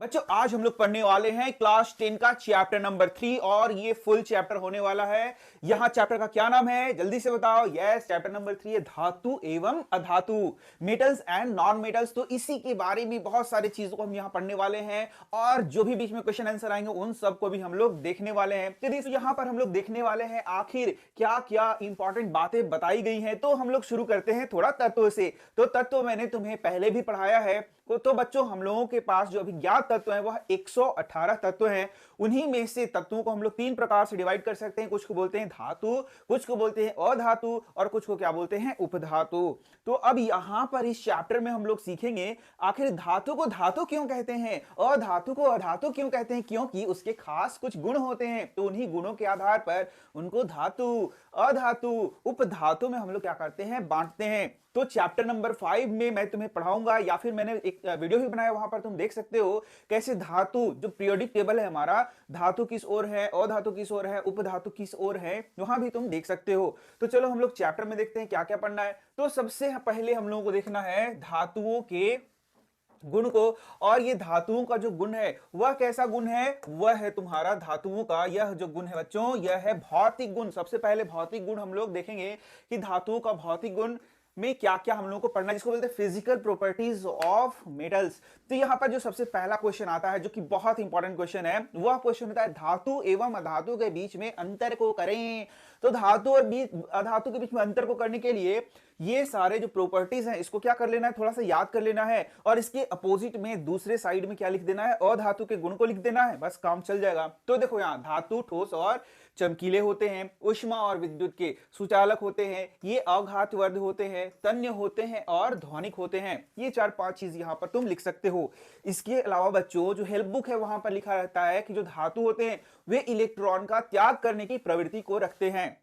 बच्चों आज हम लोग पढ़ने वाले हैं क्लास 10 का चैप्टर नंबर 3 और ये फुल चैप्टर होने वाला है। यहाँ चैप्टर का क्या नाम है जल्दी से बताओ। यस, चैप्टर नंबर 3 है धातु एवं अधातु, मेटल्स एंड नॉन मेटल्स। तो इसी के बारे में बहुत सारी चीजों को हम यहाँ पढ़ने वाले हैं और जो भी बीच में क्वेश्चन आंसर आएंगे उन सबको भी हम लोग देखने वाले हैं। तो यहाँ पर हम लोग देखने वाले हैं आखिर क्या क्या इंपॉर्टेंट बातें बताई गई हैं। तो हम लोग शुरू करते हैं थोड़ा तत्व से। तो तत्व मैंने तुम्हें पहले भी पढ़ाया है। तो बच्चों हम लोगों के पास जो अभिज्ञात तत्व है वह 118 तत्व हैं। उन्हीं में से तत्वों को हम लोग तीन प्रकार से डिवाइड कर सकते हैं। कुछ को बोलते हैं धातु, कुछ को बोलते हैं अधातु और कुछ को क्या बोलते हैं उपधातु। तो अब यहां पर इस चैप्टर में हम लोग सीखेंगे आखिर धातु को धातु क्यों कहते हैं, अधातु को अधातु क्यों कहते हैं, क्योंकि उसके खास कुछ गुण होते हैं। तो उन्हीं गुणों के आधार पर उनको धातु, अधातु, उपधातु में हम लोग क्या करते हैं, बांटते हैं। तो चैप्टर नंबर 5 में मैं तुम्हें पढ़ाऊंगा या फिर मैंने एक वीडियो भी बनाया, वहां पर तुम देख सकते हो कैसे धातु जो पीरियोडिक टेबल है हमारा, धातु किस ओर है, अधातु किस ओर है, उपधातु किस ओर है, वहां भी तुम देख सकते हो। तो चलो हम लोग चैप्टर में देखते हैं क्या क्या पढ़ना है। तो सबसे पहले हम लोगों को देखना है धातुओं के गुण को। और ये धातुओं का जो गुण है वह कैसा गुण है, वह है तुम्हारा धातुओं का यह जो गुण है बच्चों, यह है भौतिक गुण। सबसे पहले भौतिक गुण हम लोग देखेंगे कि धातुओं का भौतिक गुण में क्या क्या हम लोगों को पढ़ना है, जिसको बोलते हैं फिजिकल प्रॉपर्टीज ऑफ मेटल्स। तो यहां पर जो सबसे पहला क्वेश्चन आता है जो कि बहुत इंपॉर्टेंट क्वेश्चन है, वह क्वेश्चन होता है धातु एवं अधातु के बीच में अंतर को करें। तो धातु और अधातु के बीच में अंतर को करने के लिए ये सारे जो प्रॉपर्टीज हैं इसको क्या कर लेना है, थोड़ा सा याद कर लेना है और इसके अपोजिट में दूसरे साइड में क्या लिख देना है, अधातु के गुण को लिख देना है, बस काम चल जाएगा। तो देखो यहाँ धातु ठोस और चमकीले होते हैं, उष्मा और विद्युत के सुचालक होते हैं, ये अघातवर्ध होते हैं, तन्य होते हैं और ध्वनिक होते हैं। ये 4-5 चीज यहाँ पर तुम लिख सकते हो। इसके अलावा बच्चों जो हेल्प बुक है वहां पर लिखा रहता है कि जो धातु होते हैं वे इलेक्ट्रॉन का त्याग करने की प्रवृत्ति को रखते हैं,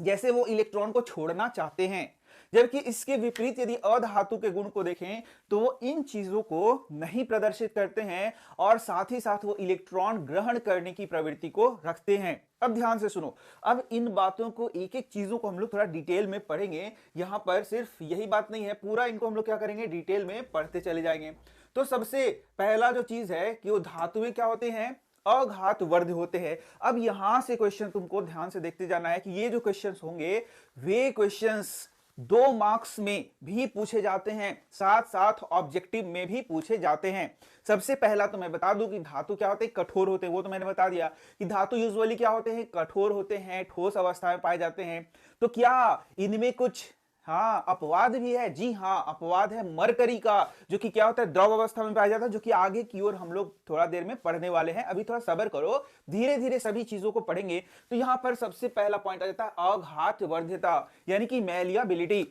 जैसे वो इलेक्ट्रॉन को छोड़ना चाहते हैं। जबकि इसके विपरीत यदि अधातु के गुण को देखें तो वो इन चीजों को नहीं प्रदर्शित करते हैं और साथ ही साथ वो इलेक्ट्रॉन ग्रहण करने की प्रवृत्ति को रखते हैं। अब ध्यान से सुनो, अब इन बातों को एक एक चीजों को हम लोग थोड़ा डिटेल में पढ़ेंगे। यहां पर सिर्फ यही बात नहीं है, पूरा इनको हम लोग क्या करेंगे, डिटेल में पढ़ते चले जाएंगे। तो सबसे पहला जो चीज है कि वो धातुएं क्या होते हैं, अघातवर्ध होते हैं। अब यहां से क्वेश्चन तुमको ध्यान से देखते जाना है कि ये जो क्वेश्चंस होंगे वे क्वेश्चंस 2 मार्क्स में भी पूछे जाते हैं, साथ साथ ऑब्जेक्टिव में भी पूछे जाते हैं। सबसे पहला तो मैं बता दूं कि धातु क्या होते हैं, कठोर होते हैं। वो तो मैंने बता दिया कि धातु यूजुअली क्या होते हैं, कठोर होते हैं, ठोस अवस्था में पाए जाते हैं। तो क्या इनमें कुछ अपवाद भी है? जी हाँ, अपवाद है मरकरी का, जो कि क्या होता है, द्रव अवस्था में पाया जाता है, जो कि आगे की ओर हम लोग थोड़ा देर में पढ़ने वाले हैं। अभी थोड़ा सब्र करो, धीरे धीरे सभी चीजों को पढ़ेंगे। तो यहां पर सबसे पहला पॉइंट आ जाता है अघातवर्ध्यता, यानी कि मैलियाबिलिटी।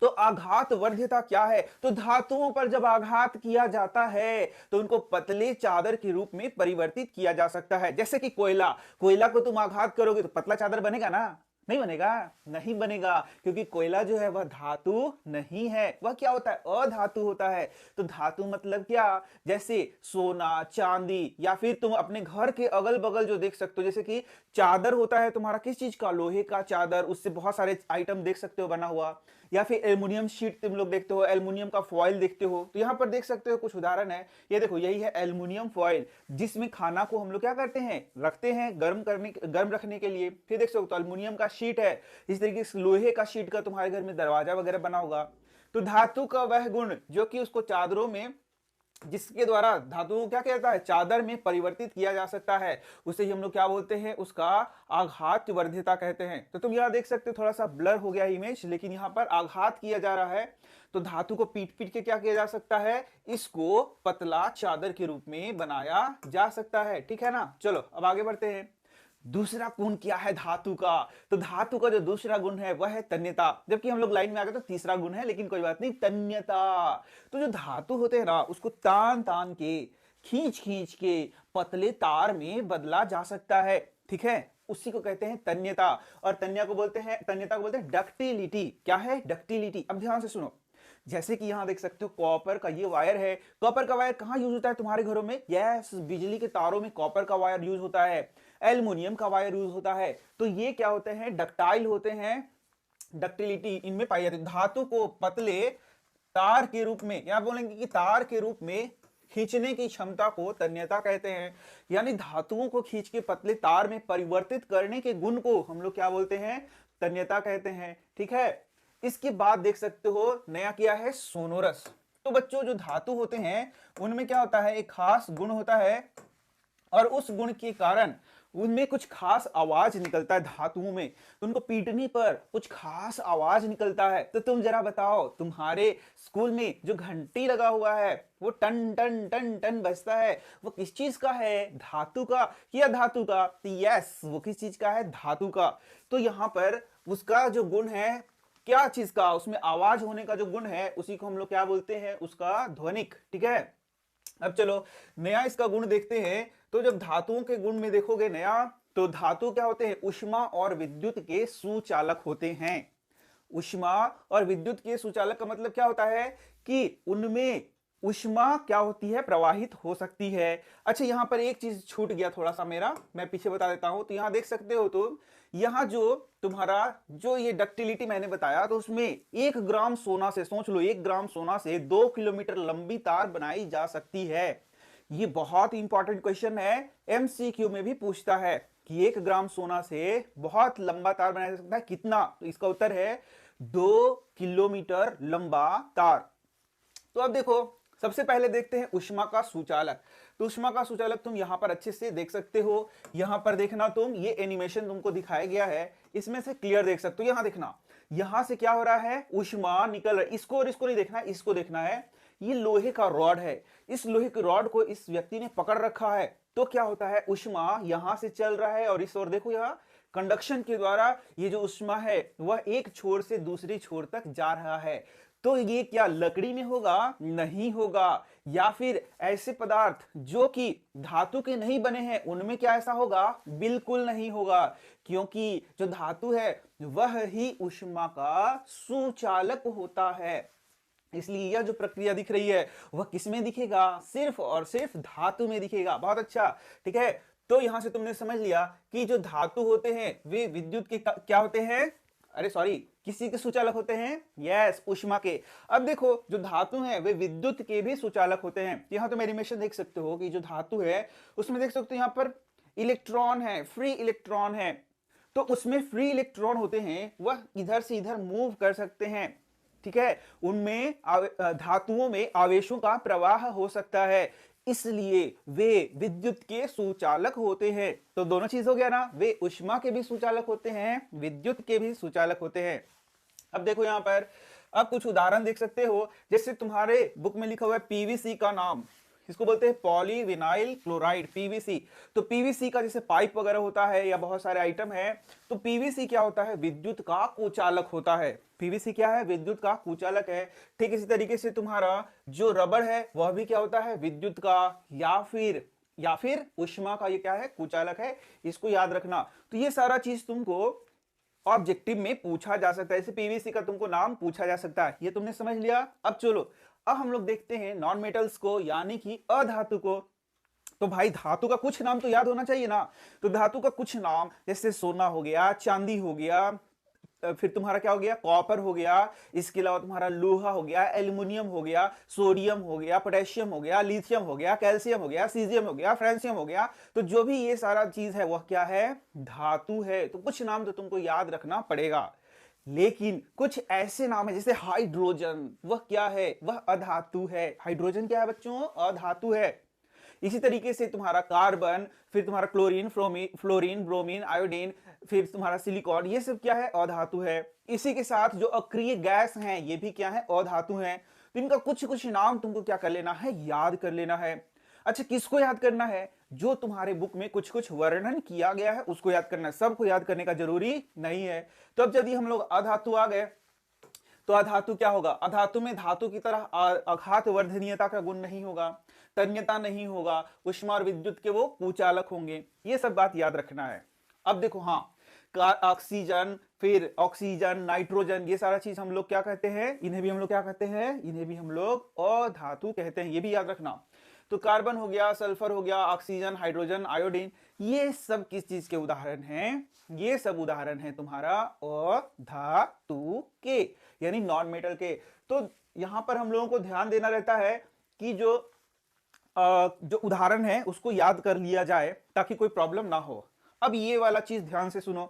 तो आघातवर्ध्यता क्या है, तो धातुओं पर जब आघात किया जाता है तो उनको पतले चादर के रूप में परिवर्तित किया जा सकता है। जैसे कि कोयला, कोयला को तुम आघात करोगे तो पतला चादर बनेगा ना, नहीं बनेगा, नहीं बनेगा, क्योंकि कोयला जो है वह धातु नहीं है, वह क्या होता है, अधातु होता है। तो धातु मतलब क्या, जैसे सोना, चांदी, या फिर तुम अपने घर के अगल बगल जो देख सकते हो, जैसे कि चादर होता है तुम्हारा किस चीज का, लोहे का चादर, उससे बहुत सारे आइटम देख सकते हो बना हुआ। या फिर एल्युमिनियम शीट तुम लोग देखते हो, एल्युमिनियम का फॉइल देखते हो। तो यहां पर देख सकते हो कुछ उदाहरण है, ये देखो यही है एल्युमिनियम फॉइल, जिसमें खाना को हम लोग क्या करते हैं, रखते हैं गर्म रखने के लिए। फिर देख सकते हो तो एल्युमिनियम का शीट है, इस तरीके से लोहे का शीट का तुम्हारे घर में दरवाजा वगैरह बना होगा। तो धातु का वह गुण जो कि उसको चादरों में, जिसके द्वारा धातु को क्या कहता है, चादर में परिवर्तित किया जा सकता है, उसे ही हम लोग क्या बोलते हैं, उसका आघातवर्ध्यता कहते हैं। तो तुम यहां देख सकते हो थोड़ा सा ब्लर हो गया इमेज, लेकिन यहां पर आघात किया जा रहा है। तो धातु को पीट पीट के क्या किया जा सकता है, इसको पतला चादर के रूप में बनाया जा सकता है। ठीक है ना, चलो अब आगे बढ़ते हैं। दूसरा गुण क्या है धातु का, तो धातु का जो दूसरा गुण है वह है तन्यता। जबकि हम लोग लाइन में आ गए तो तीसरा गुण है, लेकिन कोई बात नहीं, तन्यता। तो जो धातु होते हैं ना उसको तान तान के, खींच खींच के पतले तार में बदला जा सकता है। ठीक है, उसी को कहते हैं तन्यता। और तन्यता को बोलते हैं डक्टिलिटी। क्या है, डक्टिलिटी। अब ध्यान से सुनो, जैसे कि यहां देख सकते हो कॉपर का ये वायर है। कॉपर का वायर कहां यूज होता है तुम्हारे घरों में, यस, बिजली के तारों में कॉपर का वायर यूज होता है, एल्युमिनियम का वायर यूज होता है। तो ये क्या होते हैं, डक्टाइल होते हैं, डक्टिलिटी इनमें पाई जाती है। धातु को पतले तार के रूप में, या बोलेंगे कि तार के रूप में खींचने की क्षमता को तन्यता कहते हैं। यानी धातुओं को खींच के पतले तार में परिवर्तित करने के गुण को हम लोग क्या बोलते हैं, तन्यता कहते हैं। ठीक है, इसके बाद देख सकते हो नया क्या है, सोनोरस। तो बच्चों जो धातु होते हैं उनमें क्या होता है, एक खास गुण होता है और उस गुण के कारण उनमें कुछ खास आवाज निकलता है धातुओं में, तो उनको पीटने पर कुछ खास आवाज निकलता है। तो तुम जरा बताओ, तुम्हारे स्कूल में जो घंटी लगा हुआ है वो टन टन टन टन बजता है, वो किस चीज का है, धातु का या धातु का? यस, वो किस चीज का है, धातु का। तो यहाँ पर उसका जो गुण है, क्या चीज का, उसमें आवाज होने का जो गुण है उसी को हम लोग क्या बोलते हैं, उसका ध्वनिक। ठीक है, अब चलो नया इसका गुण देखते हैं। तो जब धातुओं के गुण में देखोगे नया, तो धातु क्या होते हैं, उष्मा और विद्युत के सुचालक होते हैं। उष्मा और विद्युत के सुचालक का मतलब क्या होता है कि उनमें उष्मा क्या होती है, प्रवाहित हो सकती है। अच्छा, यहां पर एक चीज छूट गया थोड़ा सा मेरा, मैं पीछे बता देता हूं। तो यहां देख सकते हो तुम, यहां जो तुम्हारा जो ये डक्टिलिटी मैंने बताया, तो उसमें 1 ग्राम सोना से, सोच लो 1 ग्राम सोना से 2 किलोमीटर लंबी तार बनाई जा सकती है। ये बहुत इंपॉर्टेंट क्वेश्चन है, एमसीक्यू में भी पूछता है कि 1 ग्राम सोना से बहुत लंबा तार बनाया जा सकता है, कितना? तो इसका उत्तर है 2 किलोमीटर लंबा तार। तो अब देखो, सबसे पहले देखते हैं उष्मा का सुचालक। तो उष्मा का सुचालक तुम यहां पर अच्छे से देख सकते हो, यहां पर देखना तुम, ये एनिमेशन तुमको दिखाया गया है, इसमें से क्लियर देख सकते हो। यहां देखना, यहां से क्या हो रहा है, उष्मा निकल रहा है। इसको और इसको नहीं देखना है, इसको देखना है। ये लोहे का रॉड है, इस लोहे के रॉड को इस व्यक्ति ने पकड़ रखा है। तो क्या होता है, उष्मा यहां से चल रहा है और इस ओर देखो, यहां कंडक्शन के द्वारा ये जो उष्मा है वह एक छोर से दूसरी छोर तक जा रहा है। तो ये क्या लकड़ी में होगा? नहीं होगा। या फिर ऐसे पदार्थ जो कि धातु के नहीं बने हैं उनमें क्या ऐसा होगा? बिल्कुल नहीं होगा, क्योंकि जो धातु है वह ही उष्मा का सुचालक होता है। इसलिए यह जो प्रक्रिया दिख रही है वह किसमें दिखेगा? सिर्फ और सिर्फ धातु में दिखेगा। बहुत अच्छा, ठीक है। तो यहां से तुमने समझ लिया कि जो धातु होते हैं वे विद्युत के क्या होते हैं, अरे सॉरी, किसी के सुचालक होते हैं? यस, उष्मा के। अब देखो, जो धातु हैं वे विद्युत के भी सुचालक होते हैं। यहां तुम एनिमेशन देख सकते हो कि जो धातु है उसमें देख सकते हो यहाँ पर इलेक्ट्रॉन है, फ्री इलेक्ट्रॉन है। तो उसमें फ्री इलेक्ट्रॉन होते हैं, वह इधर से इधर मूव कर सकते हैं। ठीक है, उनमें धातुओं में आवेशों का प्रवाह हो सकता है, इसलिए वे विद्युत के सुचालक होते हैं। तो दोनों चीज हो गया ना, वे उष्मा के भी सुचालक होते हैं, विद्युत के भी सुचालक होते हैं। अब देखो यहां पर, अब कुछ उदाहरण देख सकते हो, जैसे तुम्हारे बुक में लिखा हुआ है पीवीसी का नाम, इसको बोलते हैं पॉलीविनाइल क्लोराइड, पीवीसी। तो पीवीसी का जैसे पाइप वगैरह होता है या बहुत सारे आइटम है, तो पीवीसी क्या होता है? विद्युत का कुचालक होता है। पीवीसी क्या है? विद्युत का कुचालक है। ठीक इसी तरीके से तुम्हारा जो रबर है वह भी क्या होता है? विद्युत का या फिर उष्मा का ये क्या है? कुचालक है। इसको याद रखना। तो ये सारा चीज तुमको ऑब्जेक्टिव में पूछा जा सकता है, जैसे पीवीसी का तुमको नाम पूछा जा सकता है। ये तुमने समझ लिया। अब चलो, अब हम लोग देखते हैं नॉन मेटल्स को, यानी कि अधातु को। तो भाई धातु का कुछ नाम तो याद होना चाहिए ना। तो धातु का कुछ नाम, जैसे सोना हो गया, चांदी हो गया, फिर तुम्हारा क्या हो गया? कॉपर हो गया। इसके अलावा तुम्हारा लोहा हो गया, एल्युमिनियम हो गया, सोडियम हो गया, पोटेशियम हो गया, लिथियम हो गया, कैल्शियम हो गया, सीजियम हो गया, फ्रांसियम हो गया। तो जो भी ये सारा चीज है वह क्या है? धातु है। तो कुछ नाम तो तुमको याद रखना पड़ेगा, लेकिन कुछ ऐसे नाम है जैसे हाइड्रोजन, वह क्या है? वह अधातु है। हाइड्रोजन क्या है बच्चों? अधातु है। इसी तरीके से तुम्हारा कार्बन, फिर तुम्हारा क्लोरीन, फ्लोरीन, ब्रोमीन, आयोडीन, फिर तुम्हारा सिलिकॉन, ये सब क्या है? अधातु है। इसी के साथ जो अक्रिय गैस हैं ये भी क्या है? अधातु हैं। तो इनका कुछ कुछ नाम तुमको क्या कर लेना है? याद कर लेना है। अच्छा, किसको याद करना है? जो तुम्हारे बुक में कुछ कुछ वर्णन किया गया है उसको याद करना है, सबको याद करने का जरूरी नहीं है। तो अब यदि हम लोग अधातु आ गए, तो अधातु क्या होगा? अधातु में धातु की तरह अघात वर्धनीयता का गुण नहीं होगा, तन्यता नहीं होगा, उष्मा और विद्युत के वो कुचालक होंगे। ये सब बात याद रखना है। अब देखो, हाँ, ऑक्सीजन, फिर ऑक्सीजन, नाइट्रोजन, ये सारा चीज हम लोग क्या कहते हैं? इन्हें भी हम लोग क्या कहते हैं? इन्हें भी हम लोग अधातु कहते हैं। ये भी याद रखना। तो कार्बन हो गया, सल्फर हो गया, ऑक्सीजन, हाइड्रोजन, आयोडीन, ये सब किस चीज के उदाहरण हैं? ये सब उदाहरण हैं तुम्हारा अधातु के, यानी नॉन मेटल के। तो यहां पर हम लोगों को ध्यान देना रहता है कि जो जो उदाहरण है उसको याद कर लिया जाए ताकि कोई प्रॉब्लम ना हो। अब ये वाला चीज ध्यान से सुनो,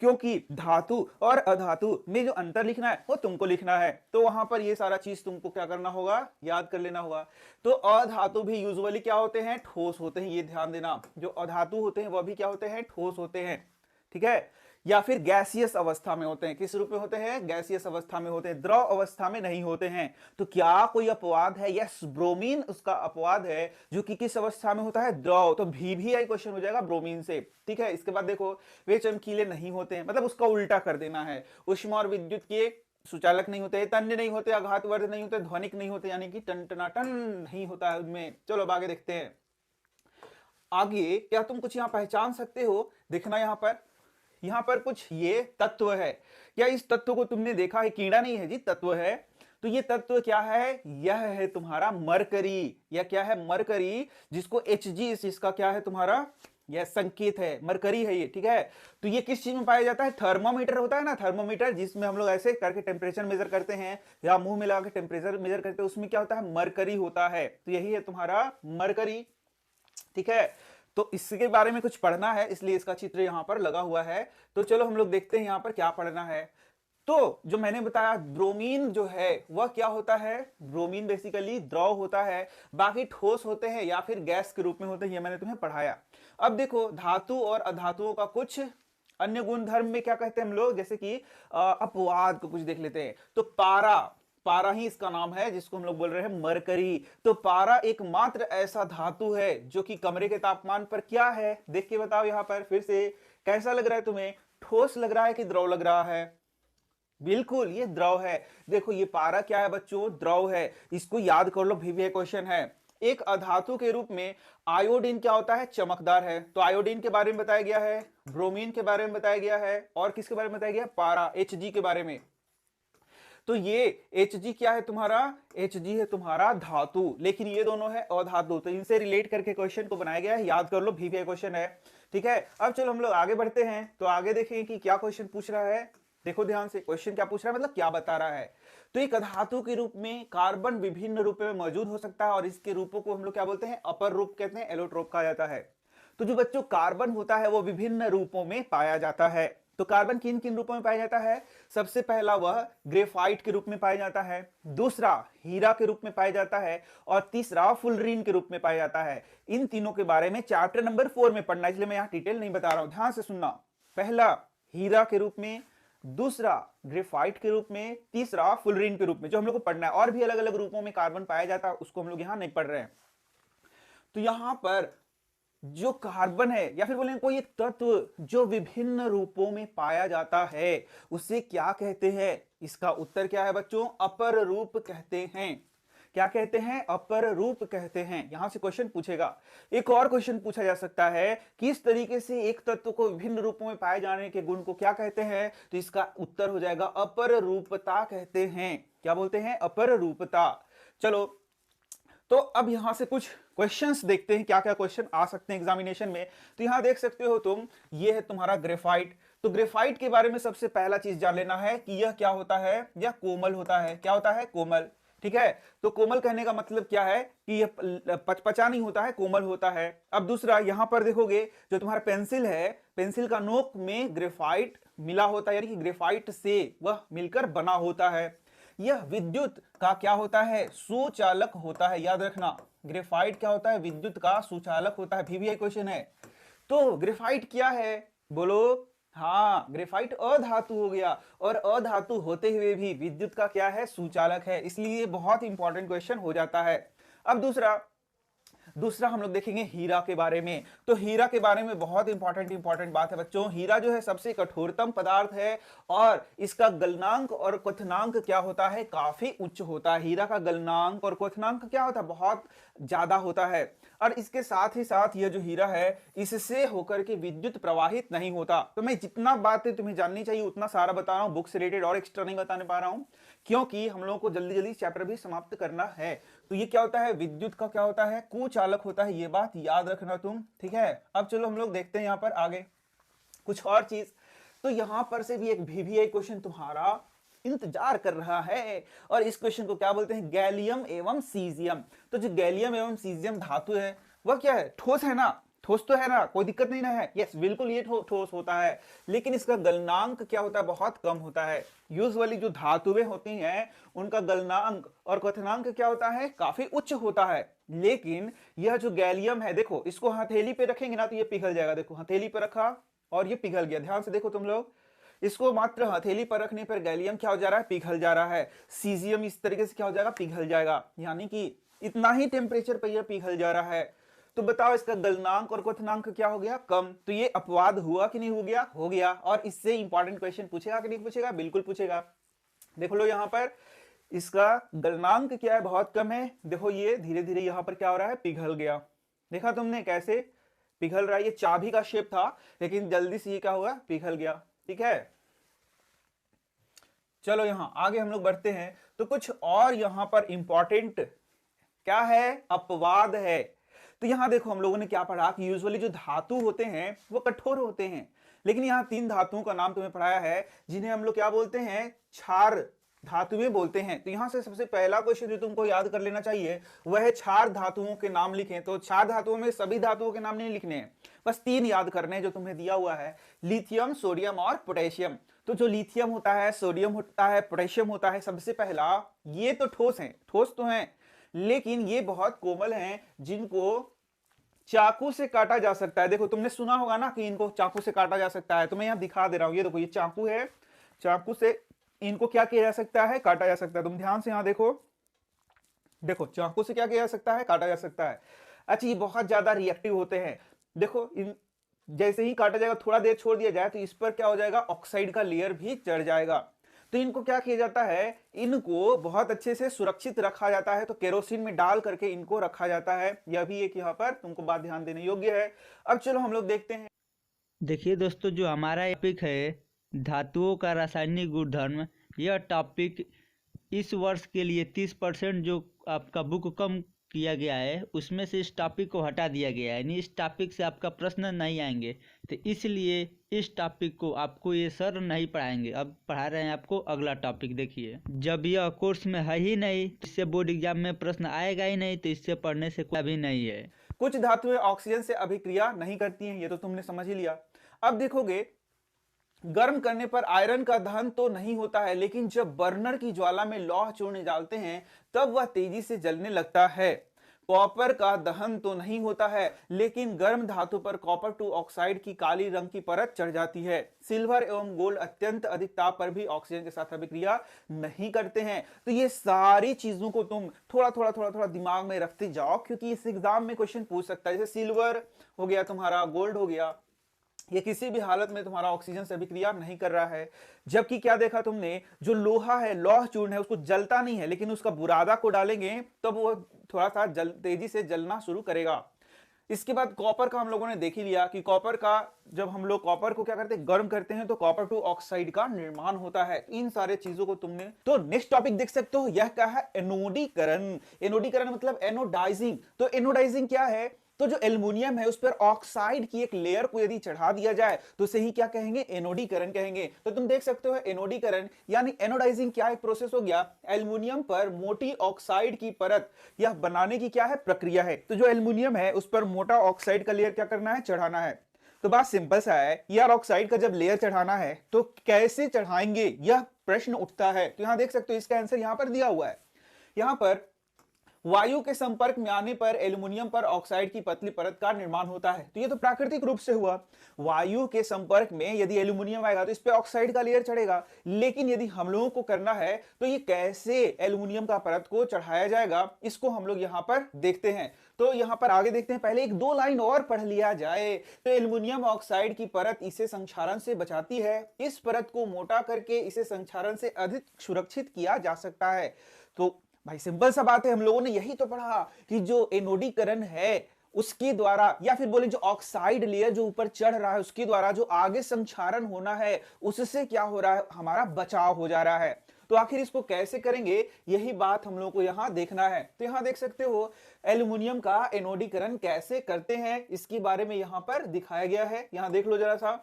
क्योंकि धातु और अधातु में जो अंतर लिखना है वो तुमको लिखना है, तो वहां पर ये सारा चीज तुमको क्या करना होगा, याद कर लेना होगा। तो अधातु भी यूजुअली क्या होते हैं, ठोस होते हैं, ये ध्यान देना। जो अधातु होते हैं वह भी क्या होते हैं, ठोस होते हैं, ठीक है, या फिर गैसियस अवस्था में होते हैं। किस रूप में होते हैं, गैसियस अवस्था में होते हैं, द्रव अवस्था में नहीं होते हैं। तो क्या कोई अपवाद है, यस, ब्रोमीन उसका अपवाद है जो कि किस अवस्था में होता है, द्रव। तो भी आई क्वेश्चन हो जाएगा ब्रोमीन से, ठीक है। इसके बाद देखो, वे चमकीले नहीं होते हैं, मतलब उसका उल्टा कर देना है। ऊष्मा और विद्युत के सुचालक नहीं होते, तन्य नहीं होते, आघातवर्ध नहीं होते, ध्वनिक नहीं होते, यानी कि टनटनाटन नहीं होता है उनमें। चलो अब आगे देखते हैं। आगे क्या तुम कुछ यहां पहचान सकते हो, देखना यहां पर कुछ ये तत्व है। क्या इस तत्व को तुमने देखा है, कीड़ा नहीं है जी, तत्व है। तो ये तत्व क्या है, यह है तुम्हारा मरकरी, या क्या है, मरकरी, जिसको Hg इसका क्या है तुम्हारा, यह संकेत है, मरकरी है ये, ठीक है। तो ये किस चीज में पाया जाता है, थर्मोमीटर होता है ना, थर्मोमीटर, जिसमें हम लोग ऐसे करके टेम्परेचर मेजर करते हैं या मुंह में लगा के टेम्परेचर मेजर करते हैं, उसमें क्या होता है, मरकरी होता है। तो यही है तुम्हारा मरकरी, ठीक है। तो इसके बारे में कुछ पढ़ना है, इसलिए इसका चित्र यहां पर लगा हुआ है। तो चलो हम लोग देखते हैं यहां पर क्या पढ़ना है। तो जो मैंने बताया, ब्रोमीन जो है वह क्या होता है, ब्रोमीन बेसिकली द्रव होता है, बाकी ठोस होते हैं या फिर गैस के रूप में होते हैं, ये मैंने तुम्हें पढ़ाया। अब देखो, धातु और अधातुओं का कुछ अन्य गुण धर्म में क्या कहते हैं हम लोग, जैसे कि अपवाद को कुछ देख लेते हैं। तो पारा ही इसका नाम है, जिसको हम लोग बोल रहे हैं मरकरी। तो पारा एकमात्र ऐसा धातु है जो कि कमरे के तापमान पर क्या है, देख के बताओ यहां पर फिर से, कैसा लग रहा है तुम्हें, ठोस लग रहा है कि द्रव लग रहा है, बिल्कुल ये द्रव है। देखो ये पारा क्या है बच्चों, द्रव है, इसको याद कर लो, भी क्वेश्चन है। एक अधातु के रूप में आयोडीन क्या होता है, चमकदार है। तो आयोडीन के बारे में बताया गया है, ब्रोमीन के बारे में बताया गया है, और किसके बारे में बताया गया, पारा, Hg के बारे में। तो ये Hg क्या है तुम्हारा, Hg है तुम्हारा धातु, लेकिन ये दोनों है अधातु। तो इनसे रिलेट करके क्वेश्चन को बनाया गया है, याद कर लो, भी क्वेश्चन है, ठीक है। अब चलो हम लोग आगे बढ़ते हैं। तो आगे देखेंगे कि क्या क्वेश्चन पूछ रहा है। देखो ध्यान से, क्वेश्चन क्या पूछ रहा है, मतलब क्या बता रहा है। तो एक धातु के रूप में कार्बन विभिन्न रूपों में मौजूद हो सकता है, और इसके रूपों को हम लोग क्या बोलते हैं, अपर रूप कहते हैं, एलोट्रोप कहा जाता है। तो जो बच्चों कार्बन होता है वो विभिन्न रूपों में पाया जाता है। तो कार्बन किन किन रूपों में पाया जाता है, सबसे पहला वह ग्रेफाइट के रूप में पाया जाता है, दूसरा हीरा के रूप में पाया जाता है, और तीसरा फुलरीन के रूप में पाया जाता है। इन तीनों के बारे में चैप्टर नंबर 4 में पढ़ना, इसलिए मैं यहाँ डिटेल नहीं बता रहा हूं, ध्यान से सुनना। पहला हीरा के रूप में, दूसरा ग्रेफाइट के रूप में, तीसरा फुलरीन के रूप में, जो हम लोग को पढ़ना है। और भी अलग अलग रूपों में कार्बन पाया जाता है, उसको हम लोग यहां नहीं पढ़ रहे हैं। तो यहां पर जो कार्बन है, या फिर बोलेंगे कोई एक तत्व जो विभिन्न रूपों में पाया जाता है, उसे क्या कहते हैं, इसका उत्तर क्या है बच्चों, अपर रूप कहते हैं। क्या कहते हैं, अपर रूप कहते हैं। यहां से क्वेश्चन पूछेगा। एक और क्वेश्चन पूछा जा सकता है, किस तरीके से एक तत्व को विभिन्न रूपों में पाए जाने के गुण को क्या कहते हैं, तो इसका उत्तर हो जाएगा अपर रूपता कहते हैं। क्या बोलते हैं, अपर रूपता। चलो तो अब यहां से कुछ क्वेश्चंस देखते हैं, क्या क्या क्वेश्चन आ सकते हैं एग्जामिनेशन में। तो यहां देख सकते हो तुम, ये है तुम्हारा ग्रेफाइट। तो ग्रेफाइट के बारे में सबसे पहला चीज जान लेना है कि यह क्या होता है, यह कोमल होता है। क्या होता है, कोमल, ठीक है। तो कोमल कहने का मतलब क्या है कि यह पचपचा नहीं होता है, कोमल होता है। अब दूसरा, यहां पर देखोगे जो तुम्हारा पेंसिल है, पेंसिल का नोक में ग्रेफाइट मिला होता है, यानी कि ग्रेफाइट से वह मिलकर बना होता है। यह विद्युत का क्या होता है, सुचालक होता है। याद रखना, ग्रेफाइट क्या होता है, विद्युत का सुचालक होता है। भी क्वेश्चन है। तो ग्रेफाइट क्या है, बोलो, हाँ, ग्रेफाइट अधातु हो गया, और अधातु होते हुए भी विद्युत का क्या है, सुचालक है, इसलिए बहुत इंपॉर्टेंट क्वेश्चन हो जाता है। अब दूसरा हम लोग देखेंगे हीरा के बारे में। तो हीरा के बारे में बहुत इंपॉर्टेंट बात है बच्चों। हीरा जो है सबसे कठोरतम पदार्थ है, और इसका गलनांक और क्वथनांक क्या होता है, काफी उच्च होता है। हीरा का गलनांक और क्वथनांक क्या होता है, बहुत ज्यादा होता है। और इसके साथ ही साथ यह जो हीरा है, इससे होकर के विद्युत प्रवाहित नहीं होता। तो मैं जितना बातें तुम्हें जाननी चाहिए उतना सारा बता रहा हूं, बुक से रिलेटेड और एक्स्ट्रा नहीं बताने पा रहा हूं, क्योंकि हम लोगों को जल्दी जल्दी चैप्टर भी समाप्त करना है। तो ये क्या होता है, विद्युत का क्या होता है, कुचालक होता है। ये बात याद रखना तुम, ठीक है। अब चलो हम लोग देखते हैं यहाँ पर आगे कुछ और चीज। तो यहां पर से भी एक VVI क्वेश्चन तुम्हारा इंतजार कर रहा है। और इस क्वेश्चन को क्या बोलते हैं, गैलियम एवं सीजियम। तो जो गैलियम एवं सीजियम धातु है वह क्या है, ठोस है ना, ठोस तो है ना, कोई दिक्कत नहीं ना है। यस बिल्कुल ये ठोस होता है, लेकिन इसका गलनांक क्या होता है, बहुत कम होता है। यूजुअली जो धातुएं होती हैं उनका गलनांक और क्वथनांक क्या होता है, काफी उच्च होता है। लेकिन यह जो गैलियम है, देखो इसको हथेली पे रखेंगे ना तो ये पिघल जाएगा। देखो हथेली पे रखा और ये पिघल गया, ध्यान से देखो तुम लोग, इसको मात्र हथेली पर रखने पर गैलियम क्या हो जा रहा है, पिघल जा रहा है। सीजियम इस तरीके से क्या हो जाएगा, पिघल जाएगा, यानी कि इतना ही टेम्परेचर पर यह पिघल जा रहा है। तो बताओ इसका गलनांक और क्वथनांक क्या हो गया, कम। तो ये अपवाद हुआ कि नहीं हो गया, हो गया। और इससे इंपॉर्टेंट क्वेश्चन पूछेगा कि नहीं पूछेगा, बिल्कुल पूछेगा। देख लो यहां पर इसका गलनांक क्या है, बहुत कम है। देखो ये धीरे धीरे यहां पर क्या हो रहा है, पिघल गया। देखा तुमने कैसे पिघल रहा है, ये चाबी का शेप था लेकिन जल्दी से ये क्या हुआ, पिघल गया। ठीक है, चलो यहां आगे हम लोग बढ़ते हैं। तो कुछ और यहां पर इंपॉर्टेंट क्या है, अपवाद है। तो यहां देखो हम लोगों ने क्या पढ़ा कि यूजुअली जो धातु होते हैं वो कठोर होते हैं, लेकिन यहां 3 धातुओं का नाम तुम्हें पढ़ाया है जिन्हें हम लोग क्या बोलते हैं, क्षार धातुएं बोलते हैं। तो यहां से सबसे पहला क्वेश्चन जो तुमको याद कर लेना चाहिए वह है क्षार धातुओं के नाम लिखें। तो क्षार धातुओं में सभी धातुओं के नाम नहीं लिखने हैं, बस 3 याद करने हैं जो तुम्हें दिया हुआ है, लिथियम, सोडियम और पोटेशियम। तो जो लिथियम होता है, सोडियम होता है, पोटेशियम होता है, सबसे पहला ये तो ठोस है, ठोस तो है, लेकिन ये बहुत कोमल हैं जिनको चाकू से काटा जा सकता है। देखो तुमने सुना होगा ना कि इनको चाकू से काटा जा सकता है, तो मैं यहां दिखा दे रहा हूं। ये देखो ये चाकू है, चाकू से इनको क्या किया जा सकता है, काटा जा सकता है। तुम ध्यान से यहां देखो, देखो चाकू से क्या किया जा सकता है, काटा जा सकता है। अच्छा ये बहुत ज्यादा रिएक्टिव होते हैं। देखो इन जैसे ही काटा जाएगा, थोड़ा देर छोड़ दिया जाए तो इस पर क्या हो जाएगा, ऑक्साइड का लेयर भी चढ़ जाएगा। तो इनको क्या किया जाता है, इनको बहुत अच्छे से सुरक्षित रखा जाता है। तो केरोसिन में डाल करके इनको रखा जाता है। यह भी एक यहाँ पर तुमको बात ध्यान देने योग्य है। अब चलो हम लोग देखते हैं। देखिए दोस्तों, जो हमारा टॉपिक है धातुओं का रासायनिक गुणधर्म, यह टॉपिक इस वर्ष के लिए 30% जो आपका बुक कम किया गया है उसमें से इस टॉपिक को हटा दिया गया है, यानी इस टॉपिक से आपका प्रश्न नहीं आएंगे। तो इसलिए इस टॉपिक को आपको ये सर नहीं पढ़ाएंगे, अब पढ़ा रहे हैं आपको अगला टॉपिक। देखिए, जब यह कोर्स में है ही नहीं, इससे बोर्ड एग्जाम में प्रश्न आएगा ही नहीं, तो इससे पढ़ने से कोई भी नहीं है। कुछ धातुएं ऑक्सीजन से अभिक्रिया नहीं करती हैं, ये तो तुमने समझ ही लिया। अब देखोगे गर्म करने पर आयरन का दहन तो नहीं होता है, लेकिन जब बर्नर की ज्वाला में लौह चूर्ण डालते हैं तब वह तेजी से जलने लगता है। कॉपर का दहन तो नहीं होता है, लेकिन गर्म धातु पर कॉपर 2 ऑक्साइड की काली रंग की परत चढ़ जाती है। सिल्वर एवं गोल्ड अत्यंत अधिक ताप पर भी ऑक्सीजन के साथ अभिक्रिया नहीं करते हैं। तो ये सारी चीजों को तुम थोड़ा थोड़ा दिमाग में रखते जाओ, क्योंकि इस एग्जाम में क्वेश्चन पूछ सकता है। जैसे सिल्वर हो गया तुम्हारा, गोल्ड हो गया, ये किसी भी हालत में तुम्हारा ऑक्सीजन से अभिक्रिया नहीं कर रहा है। जबकि क्या देखा तुमने, जो लोहा है, लौह चूर्ण है, उसको जलता नहीं है, लेकिन उसका बुरादा को डालेंगे तब वो थोड़ा सा तेजी से जलना शुरू करेगा। इसके बाद कॉपर का हम लोगों ने देख ही लिया कि कॉपर का, जब हम लोग कॉपर को क्या करते हैं, गर्म करते हैं, तो कॉपर 2 ऑक्साइड का निर्माण होता है। इन सारे चीजों को तुमने, तो नेक्स्ट टॉपिक देख सकते हो, यह क्या है, एनोडीकरण। एनोडीकरण मतलब एनोडाइजिंग। तो एनोडाइजिंग क्या है, तो जो एल्युमिनियम है उस पर ऑक्साइड की एक लेयर को यदि चढ़ा दिया जाए तो उसे ही क्या कहेंगे, एनोडीकरण कहेंगे। तो तुम देख सकते हो एनोडीकरण यानी एनोडाइजिंग क्या एक प्रोसेस हो गया, एल्युमिनियम पर मोटी ऑक्साइड की परत यह बनाने की क्या है, प्रक्रिया है। तो जो एल्युमिनियम है उस पर मोटा ऑक्साइड का लेयर क्या करना है, चढ़ाना है। तो बात सिंपल सा है यार, ऑक्साइड का जब लेयर चढ़ाना है तो कैसे चढ़ाएंगे, यह प्रश्न उठता है। तो यहां देख सकते हो इसका आंसर यहां पर दिया हुआ है। यहां पर वायु के संपर्क में आने पर एल्युमिनियम पर ऑक्साइड की पतली परत का निर्माण होता है। तो ये तो प्राकृतिक रूप से हुआ। वायु के संपर्क में यदि एल्युमिनियम आएगा तो इस पे ऑक्साइड का लेयर चढ़ेगा। लेकिन यदि हम लोगों को करना है तो ये कैसे एल्युमिनियम का परत को चढ़ाया जाएगा, इसको हम लोग यहां पर देखते हैं। तो यहां पर आगे देखते हैं, पहले 1-2 लाइन और पढ़ लिया जाए। तो एल्युमिनियम ऑक्साइड की परत इसे संक्षारण से बचाती है। इस परत को मोटा करके इसे संक्षारण से अधिक सुरक्षित किया जा सकता है। तो भाई सिंपल सा बात है, हम लोगों ने यही तो पढ़ा कि जो एनोडीकरण है उसके द्वारा, या फिर बोले जो ऑक्साइड लेयर जो ऊपर चढ़ रहा है उसके द्वारा जो आगे संक्षारण होना है उससे क्या हो रहा है, हमारा बचाव हो जा रहा है। तो आखिर इसको कैसे करेंगे, यही बात हम लोगों को यहां देखना है। तो यहां देख सकते हो एल्युमिनियम का एनोडीकरण कैसे करते हैं, इसके बारे में यहां पर दिखाया गया है। यहां देख लो जरा सा,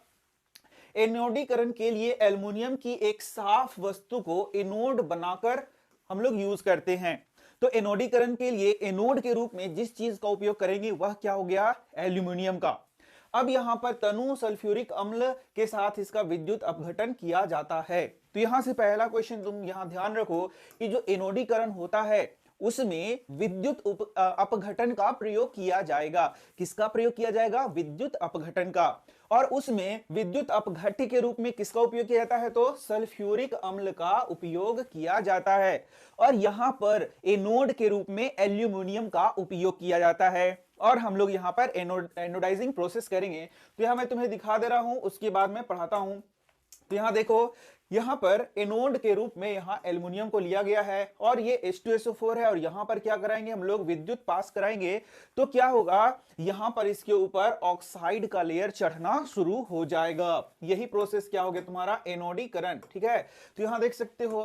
एनोडीकरण के लिए एल्युमिनियम की एक साफ वस्तु को एनोड बनाकर हम लोग यूज करते हैं। तो एनोडीकरण के लिए एनोड के रूप में जिस चीज का उपयोग करेंगे वह क्या हो गया, एल्यूमिनियम का। अब यहां पर तनु सल्फ्यूरिक अम्ल के साथ इसका विद्युत अपघटन किया जाता है। तो यहां से पहला क्वेश्चन तुम यहां ध्यान रखो कि जो एनोडीकरण होता है उसमें विद्युत अपघटन का प्रयोग किया जाएगा। किसका प्रयोग किया जाएगा, विद्युत अपघटन का। और उसमें विद्युत अपघट्य के रूप में किसका उपयोग किया जाता है, तो सल्फ्यूरिक अम्ल का उपयोग किया जाता है। और यहां पर एनोड के रूप में एल्यूमिनियम का उपयोग किया जाता है। और हम लोग यहां पर एनोडाइजिंग प्रोसेस करेंगे। तो यहां मैं तुम्हें दिखा दे रहा हूं, उसके बाद मैं पढ़ाता हूं। तो यहां देखो, यहां पर एनोड के रूप में यहां एल्युमिनियम को लिया गया है और ये H2SO4 है। और यहां पर क्या कराएंगे हम लोग, विद्युत पास कराएंगे। तो क्या होगा, यहां पर इसके ऊपर ऑक्साइड का लेयर चढ़ना शुरू हो जाएगा। यही प्रोसेस क्या हो गया तुम्हारा, एनोडीकरण। ठीक है, तो यहां देख सकते हो,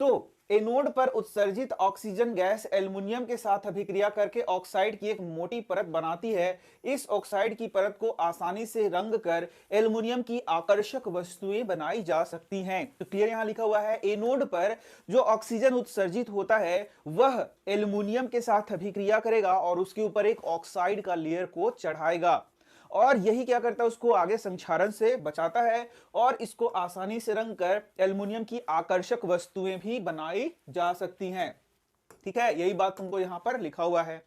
तो एनोड पर उत्सर्जित ऑक्सीजन गैस एल्युमिनियम के साथ अभिक्रिया करके ऑक्साइड की एक मोटी परत बनाती है। इस ऑक्साइड की परत को आसानी से रंग कर एल्युमिनियम की आकर्षक वस्तुएं बनाई जा सकती हैं। तो क्लियर यहां लिखा हुआ है, एनोड पर जो ऑक्सीजन उत्सर्जित होता है वह एल्युमिनियम के साथ अभिक्रिया करेगा और उसके ऊपर एक ऑक्साइड का लेयर को चढ़ाएगा। और यही क्या करता है, उसको आगे संक्षारण से बचाता है और इसको आसानी से रंग कर एल्युमिनियम की आकर्षक वस्तुएं भी बनाई जा सकती हैं। ठीक है, यही बात तुमको यहां पर लिखा हुआ है।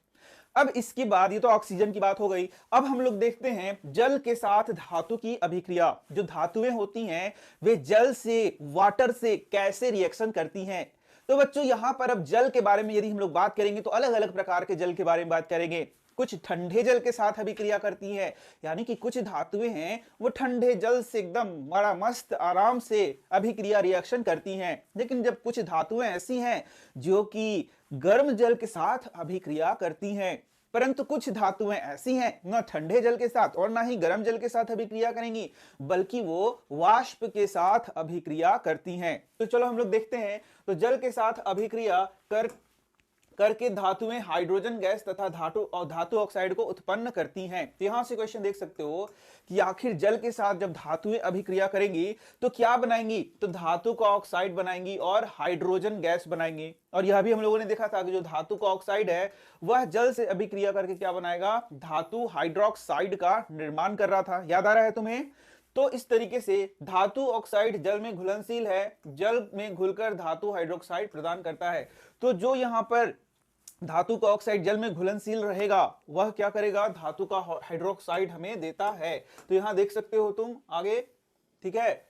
अब इसके बाद, ये तो ऑक्सीजन की बात हो गई। अब हम लोग देखते हैं जल के साथ धातु की अभिक्रिया। जो धातुएं होती हैं वे जल से, वाटर से कैसे रिएक्शन करती हैं। तो बच्चों यहां पर अब जल के बारे में यदि हम लोग बात करेंगे तो अलग अलग प्रकार के जल के बारे में बात करेंगे। कुछ ठंडे जल के साथ अभिक्रिया करती है, यानी कि कुछ धातुएं हैं वो ठंडे जल से एकदम बड़ा मस्त आराम से अभिक्रिया रिएक्शन करती हैं। लेकिन जब कुछ धातुएं ऐसी हैं जो कि गर्म जल के साथ अभिक्रिया करती हैं, परंतु कुछ धातुएं ऐसी हैं न ठंडे जल के साथ और ना ही गर्म जल के साथ अभिक्रिया करेंगी, बल्कि वो वाष्प के साथ अभिक्रिया करती हैं। तो चलो हम लोग देखते हैं। तो जल के साथ अभिक्रिया करके धातुएं हाइड्रोजन गैस तथा धातु ऑक्साइड को उत्पन्न करती हैं। तो यहां से क्वेश्चन देख सकते हो कि आखिर जल के साथ जब धातुएं अभिक्रिया करेंगी तो क्या बनाएंगी, तो धातु का ऑक्साइड बनाएंगी और हाइड्रोजन गैस बनाएंगी। और यह भी हम लोगों ने देखा था कि जो धातु का ऑक्साइड है वह जल से अभिक्रिया करके क्या बनाएगा, धातु हाइड्रोक्साइड का निर्माण कर रहा था। याद आ रहा है तुम्हें। तो इस तरीके से धातु ऑक्साइड जल में घुलनशील है, जल में घुलकर धातु हाइड्रोक्साइड प्रदान करता है। तो जो यहां पर धातु का ऑक्साइड जल में घुलनशील रहेगा वह क्या करेगा, धातु का हाइड्रोक्साइड हमें देता है। तो यहां देख सकते हो तुम आगे। ठीक है,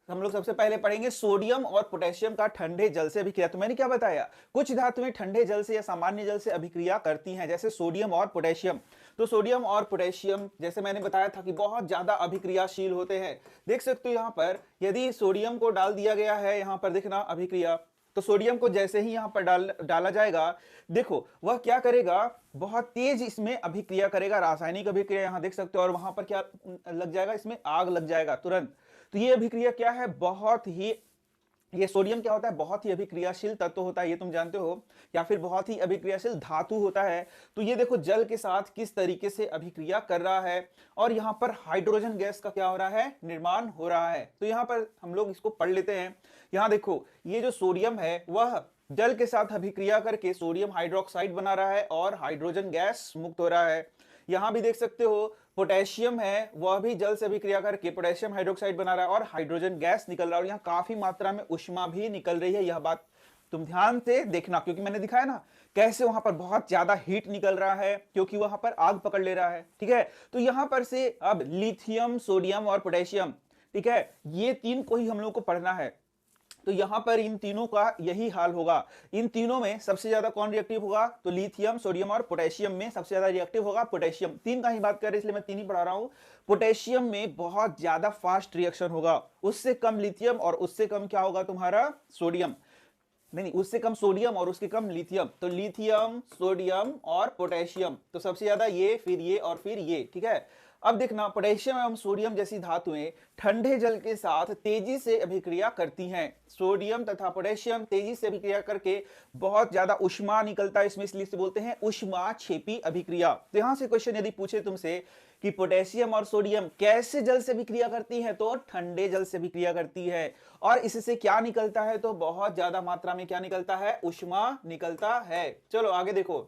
हम लोग सबसे पहले पढ़ेंगे सोडियम और पोटेशियम का ठंडे जल से अभिक्रिया। तो मैंने क्या बताया, कुछ धातुएं ठंडे जल से या सामान्य जल से अभिक्रिया करती हैं, जैसे सोडियम और पोटेशियम। तो सोडियम और पोटेशियम जैसे मैंने बताया था कि बहुत ज्यादा अभिक्रियाशील होते हैं। देख सकते हो यहां पर यदि सोडियम को डाल दिया गया है, यहां पर देखना अभिक्रिया, तो सोडियम को जैसे ही यहां पर डाला जाएगा, देखो वह क्या करेगा, बहुत तेज इसमें अभिक्रिया करेगा, रासायनिक अभिक्रिया यहां देख सकते हो। और वहां पर क्या लग जाएगा, इसमें आग लग जाएगा तुरंत। तो ये अभिक्रिया क्या है, बहुत ही, ये सोडियम क्या होता है, बहुत ही अभिक्रियाशील तत्व होता है, ये तुम जानते हो, या फिर बहुत ही अभिक्रियाशील धातु होता है। तो ये देखो जल के साथ किस तरीके से अभिक्रिया कर रहा है और यहां पर हाइड्रोजन गैस का क्या हो रहा है, निर्माण हो रहा है। तो यहां पर हम लोग इसको पढ़ लेते हैं। यहां देखो ये जो सोडियम है वह जल के साथ अभिक्रिया करके सोडियम हाइड्रोक्साइड बना रहा है और हाइड्रोजन गैस मुक्त हो रहा है। यहां भी देख सकते हो पोटेशियम है, वह भी जल से अभिक्रिया करके पोटेशियम हाइड्रोक्साइड बना रहा है और हाइड्रोजन गैस निकल रहा है। और यहाँ काफी मात्रा में ऊष्मा भी निकल रही है। यह बात तुम ध्यान से देखना, क्योंकि मैंने दिखाया ना कैसे वहां पर बहुत ज्यादा हीट निकल रहा है, क्योंकि वहां पर आग पकड़ ले रहा है। ठीक है, तो यहां पर से अब लिथियम, सोडियम और पोटेशियम, ठीक है, ये तीन को ही हम लोग को पढ़ना है। तो यहां पर इन तीनों का यही हाल होगा। इन तीनों में सबसे ज्यादा कौन रिएक्टिव होगा, तो लिथियम, सोडियम और पोटेशियम में सबसे ज्यादा रिएक्टिव होगा पोटेशियम। तीन का ही बात कर रहे हैं इसलिए मैं तीन ही पढ़ा रहा हूं। पोटेशियम में बहुत ज्यादा फास्ट रिएक्शन होगा, उससे कम लिथियम और उससे कम क्या होगा तुम्हारा, सोडियम। नहीं, उससे कम सोडियम और उसके कम लिथियम। तो लिथियम, सोडियम और पोटेशियम, तो सबसे ज्यादा ये, फिर ये और फिर ये। ठीक है, अब देखना, पोटेशियम एवं सोडियम जैसी धातुएं ठंडे जल के साथ तेजी से अभिक्रिया करती हैं। सोडियम तथा पोटेशियम तेजी से अभिक्रिया करके बहुत ज्यादा ऊष्मा निकलता है इसमें, इसलिए इसे बोलते हैं ऊष्माक्षेपी अभिक्रिया। तो यहां से क्वेश्चन यदि पूछे तुमसे कि पोटेशियम और सोडियम कैसे जल से अभिक्रिया करती है, तो ठंडे जल से अभिक्रिया करती है। और इससे क्या निकलता है, तो बहुत ज्यादा मात्रा में क्या निकलता है, ऊष्मा निकलता है। चलो आगे देखो,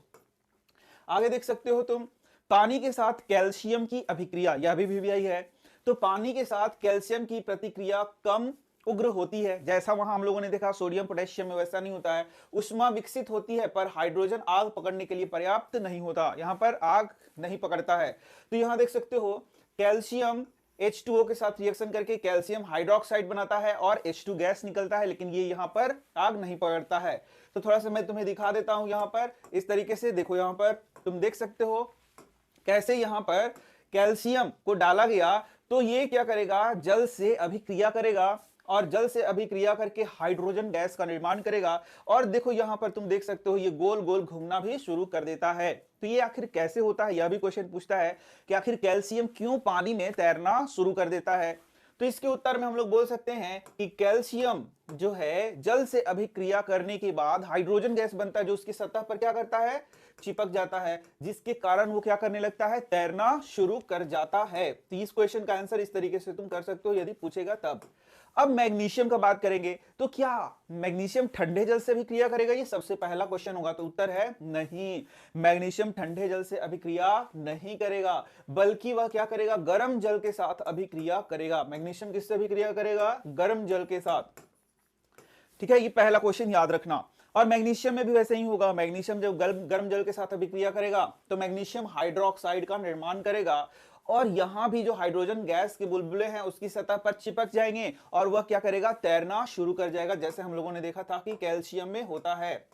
आगे देख सकते हो तुम, पानी के साथ कैल्शियम की अभिक्रिया, यह भी यही है। तो पानी के साथ कैल्शियम की प्रतिक्रिया कम उग्र होती है, जैसा वहां हम लोगों ने देखा सोडियम पोटेशियम में वैसा नहीं होता है। ऊष्मा विकसित होती है पर हाइड्रोजन आग पकड़ने के लिए पर्याप्त नहीं होता, यहां पर आग नहीं पकड़ता है। तो यहां देख सकते हो कैल्शियम H2O के साथ रिएक्शन करके कैल्शियम हाइड्रोक्साइड बनाता है और H2 गैस निकलता है, लेकिन ये यहाँ पर आग नहीं पकड़ता है। तो थोड़ा सा मैं तुम्हें दिखा देता हूं, यहाँ पर इस तरीके से देखो, यहाँ पर तुम देख सकते हो कैसे यहाँ पर कैल्शियम को डाला गया, तो ये क्या करेगा, जल से अभिक्रिया करेगा और जल से अभिक्रिया करके हाइड्रोजन गैस का निर्माण करेगा। और देखो यहाँ पर तुम देख सकते हो ये गोल गोल घूमना भी शुरू कर देता है। तो ये आखिर कैसे होता है, यह भी क्वेश्चन पूछता है कि आखिर कैल्शियम क्यों पानी में तैरना शुरू कर देता है। तो इसके उत्तर में हम लोग बोल सकते हैं कि कैल्शियम जो है जल से अभिक्रिया करने के बाद हाइड्रोजन गैस बनता है, जो उसकी सतह पर क्या करता है, चिपक जाता है, जिसके कारण वो क्या करने लगता है, तैरना शुरू कर जाता है। तो इस क्वेश्चन का आंसर इस तरीके से तुम कर सकते हो यदि पूछेगा तब। अब मैग्नीशियम का बात करेंगे, तो क्या मैग्नीशियम ठंडे जल से अभिक्रिया करेगा, ये सबसे पहला क्वेश्चन होगा। तो उत्तर है नहीं, मैग्नीशियम ठंडे जल से अभिक्रिया नहीं करेगा, बल्कि वह क्या करेगा, गर्म जल के साथ अभिक्रिया करेगा। मैग्नीशियम किससे अभिक्रिया करेगा, गर्म जल के साथ। ठीक है, ये पहला क्वेश्चन याद रखना। और मैग्नीशियम में भी वैसे ही होगा, मैग्नीशियम जब गर्म जल के साथ अभिक्रिया करेगा तो मैग्नीशियम हाइड्रोक्साइड का निर्माण करेगा और यहां भी जो हाइड्रोजन गैस के बुलबुले हैं उसकी सतह पर चिपक जाएंगे और वह क्या करेगा, तैरना शुरू कर जाएगा, जैसे हम लोगों ने देखा था कि कैल्शियम में होता है।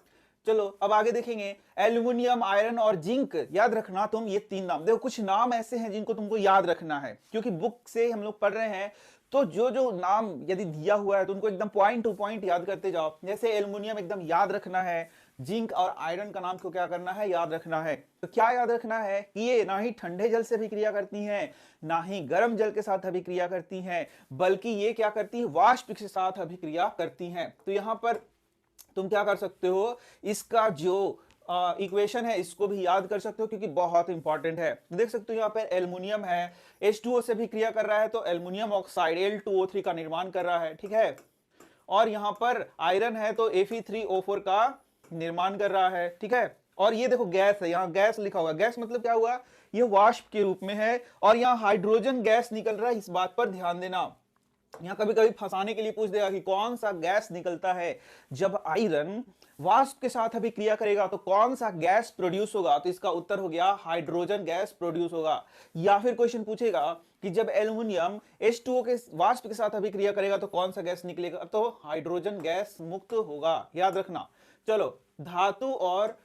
चलो अब आगे देखेंगे, एल्यूमिनियम, आयरन और जिंक। याद रखना तुम ये तीन नाम, देखो कुछ नाम ऐसे हैं जिनको तुमको याद रखना है, क्योंकि बुक से हम लोग पढ़ रहे हैं, तो जो जो नाम यदि दिया हुआ है तो उनको एकदम पॉइंट टू पॉइंट याद करते जाओ। जैसे एल्युमिनियम एकदम याद रखना है, जिंक और आयरन का नाम को क्या करना है, याद रखना है। तो क्या याद रखना है कि ये ना ही ठंडे जल से अभिक्रिया करती हैं, ना ही गर्म जल के साथ अभिक्रिया करती हैं, बल्कि ये क्या करती है, वाष्प के साथ अभिक्रिया करती हैं। तो यहां पर तुम क्या कर सकते हो, इसका जो इक्वेशन है इसको भी याद कर सकते हो, क्योंकि बहुत इंपॉर्टेंट है। देख सकते हो यहाँ पर एल्युमिनियम है, H2O से भी क्रिया कर रहा है तो एल्युमिनियम ऑक्साइड Al2O3 का निर्माण कर रहा है, ठीक है। और यहाँ पर आयरन है तो Fe3O4 का निर्माण कर रहा है, ठीक है। और ये देखो गैस है, यहाँ गैस लिखा हुआ, गैस मतलब क्या हुआ, ये वाष्प के रूप में है। और यहाँ हाइड्रोजन गैस निकल रहा है, इस बात पर ध्यान देना। यहाँ कभी कभी फंसाने के लिए पूछ देगा कि कौन सा गैस निकलता है, जब आयरन वाष्प के साथ अभिक्रिया करेगा तो कौन सा गैस प्रोड्यूस होगा, तो इसका उत्तर हो गया हाइड्रोजन गैस प्रोड्यूस होगा। या फिर क्वेश्चन पूछेगा कि जब एल्युमिनियम H2O के वाष्प के साथ अभिक्रिया करेगा तो कौन सा गैस निकलेगा, तो हाइड्रोजन गैस मुक्त होगा, याद रखना। चलो, धातु और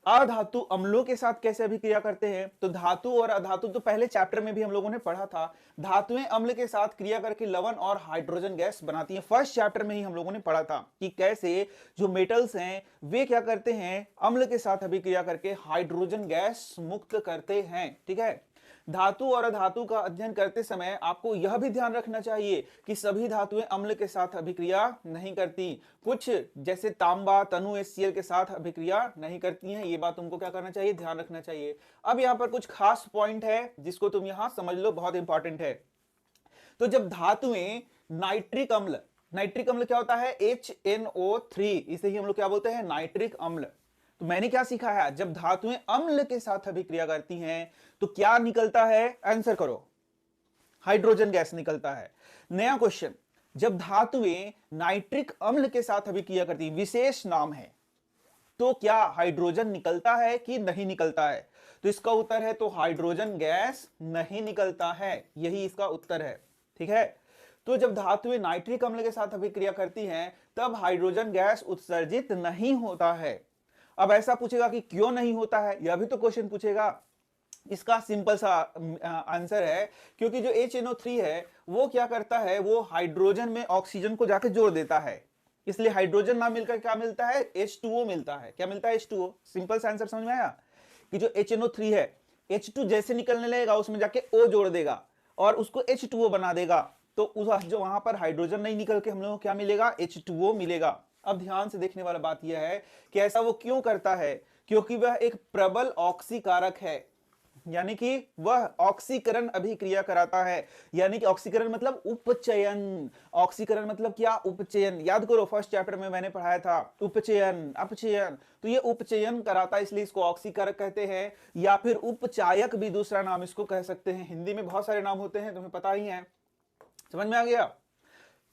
अधातु अम्लों के साथ कैसे अभिक्रिया करते हैं, तो धातु और अधातु तो पहले चैप्टर में भी हम लोगों ने पढ़ा था। धातुएं अम्ल के साथ क्रिया करके लवण और हाइड्रोजन गैस बनाती हैं, फर्स्ट चैप्टर में ही हम लोगों ने पढ़ा था कि कैसे जो मेटल्स हैं वे क्या करते हैं, अम्ल के साथ अभिक्रिया करके हाइड्रोजन गैस मुक्त करते हैं, ठीक है। धातु और अधातु का अध्ययन करते समय आपको यह भी ध्यान रखना चाहिए कि सभी धातुएं अम्ल के साथ अभिक्रिया नहीं करती, कुछ जैसे तांबा, तनु HCl के साथ अभिक्रिया नहीं करती हैं, ये बात तुमको क्या करना चाहिए, ध्यान रखना चाहिए। अब यहाँ पर कुछ खास पॉइंट है जिसको तुम यहाँ समझ लो, बहुत इंपॉर्टेंट है। तो जब धातुएं नाइट्रिक अम्ल क्या होता है, HNO3, इसे ही हम लोग क्या बोलते हैं, नाइट्रिक अम्ल। तो मैंने क्या सीखा है, जब धातुएं अम्ल के साथ अभिक्रिया करती हैं तो क्या निकलता है, आंसर करो, हाइड्रोजन गैस निकलता है। नया क्वेश्चन, जब धातुएं नाइट्रिक अम्ल के साथ अभिक्रिया करती हैं, विशेष नाम है, तो क्या हाइड्रोजन निकलता है कि नहीं निकलता है, तो इसका उत्तर है तो हाइड्रोजन गैस नहीं निकलता है, यही इसका उत्तर है, ठीक है। तो जब धातुएं नाइट्रिक अम्ल के साथ अभिक्रिया करती हैं तब हाइड्रोजन गैस उत्सर्जित नहीं होता है। अब ऐसा पूछेगा कि क्यों नहीं होता है, यह भी तो क्वेश्चन पूछेगा। इसका सिंपल सा आंसर है, क्योंकि जो HNO3 है वो क्या करता है, वो हाइड्रोजन में ऑक्सीजन को जाके जोड़ देता है, इसलिए हाइड्रोजन ना मिलकर क्या मिलता है, H2O मिलता है। क्या मिलता है, H2O। सिंपल सा आंसर समझ में आया कि जो HNO3 है H2 जैसे निकलने लगेगा उसमें जाके O जोड़ देगा और उसको H2O बना देगा, तो उस जो वहां पर हाइड्रोजन नहीं निकल के हम लोगों को क्या मिलेगा, H2O मिलेगा। अब ध्यान से देखने वाला बात यह है कि ऐसा वो क्यों करता है, क्योंकि वह एक प्रबल ऑक्सीकारक है, यानी कि वह ऑक्सीकरण अभिक्रिया कराता है। यानी कि ऑक्सीकरण मतलब उपचयन, ऑक्सीकरण मतलब क्या, उपचयन। याद करो फर्स्ट चैप्टर में मैंने पढ़ाया था उपचयन अपचयन, तो ये उपचयन कराता है इसलिए इसको ऑक्सीकारक कहते हैं, या फिर उपचायक भी दूसरा नाम इसको कह सकते हैं। हिंदी में बहुत सारे नाम होते हैं, तुम्हें पता ही है, समझ में आ गया।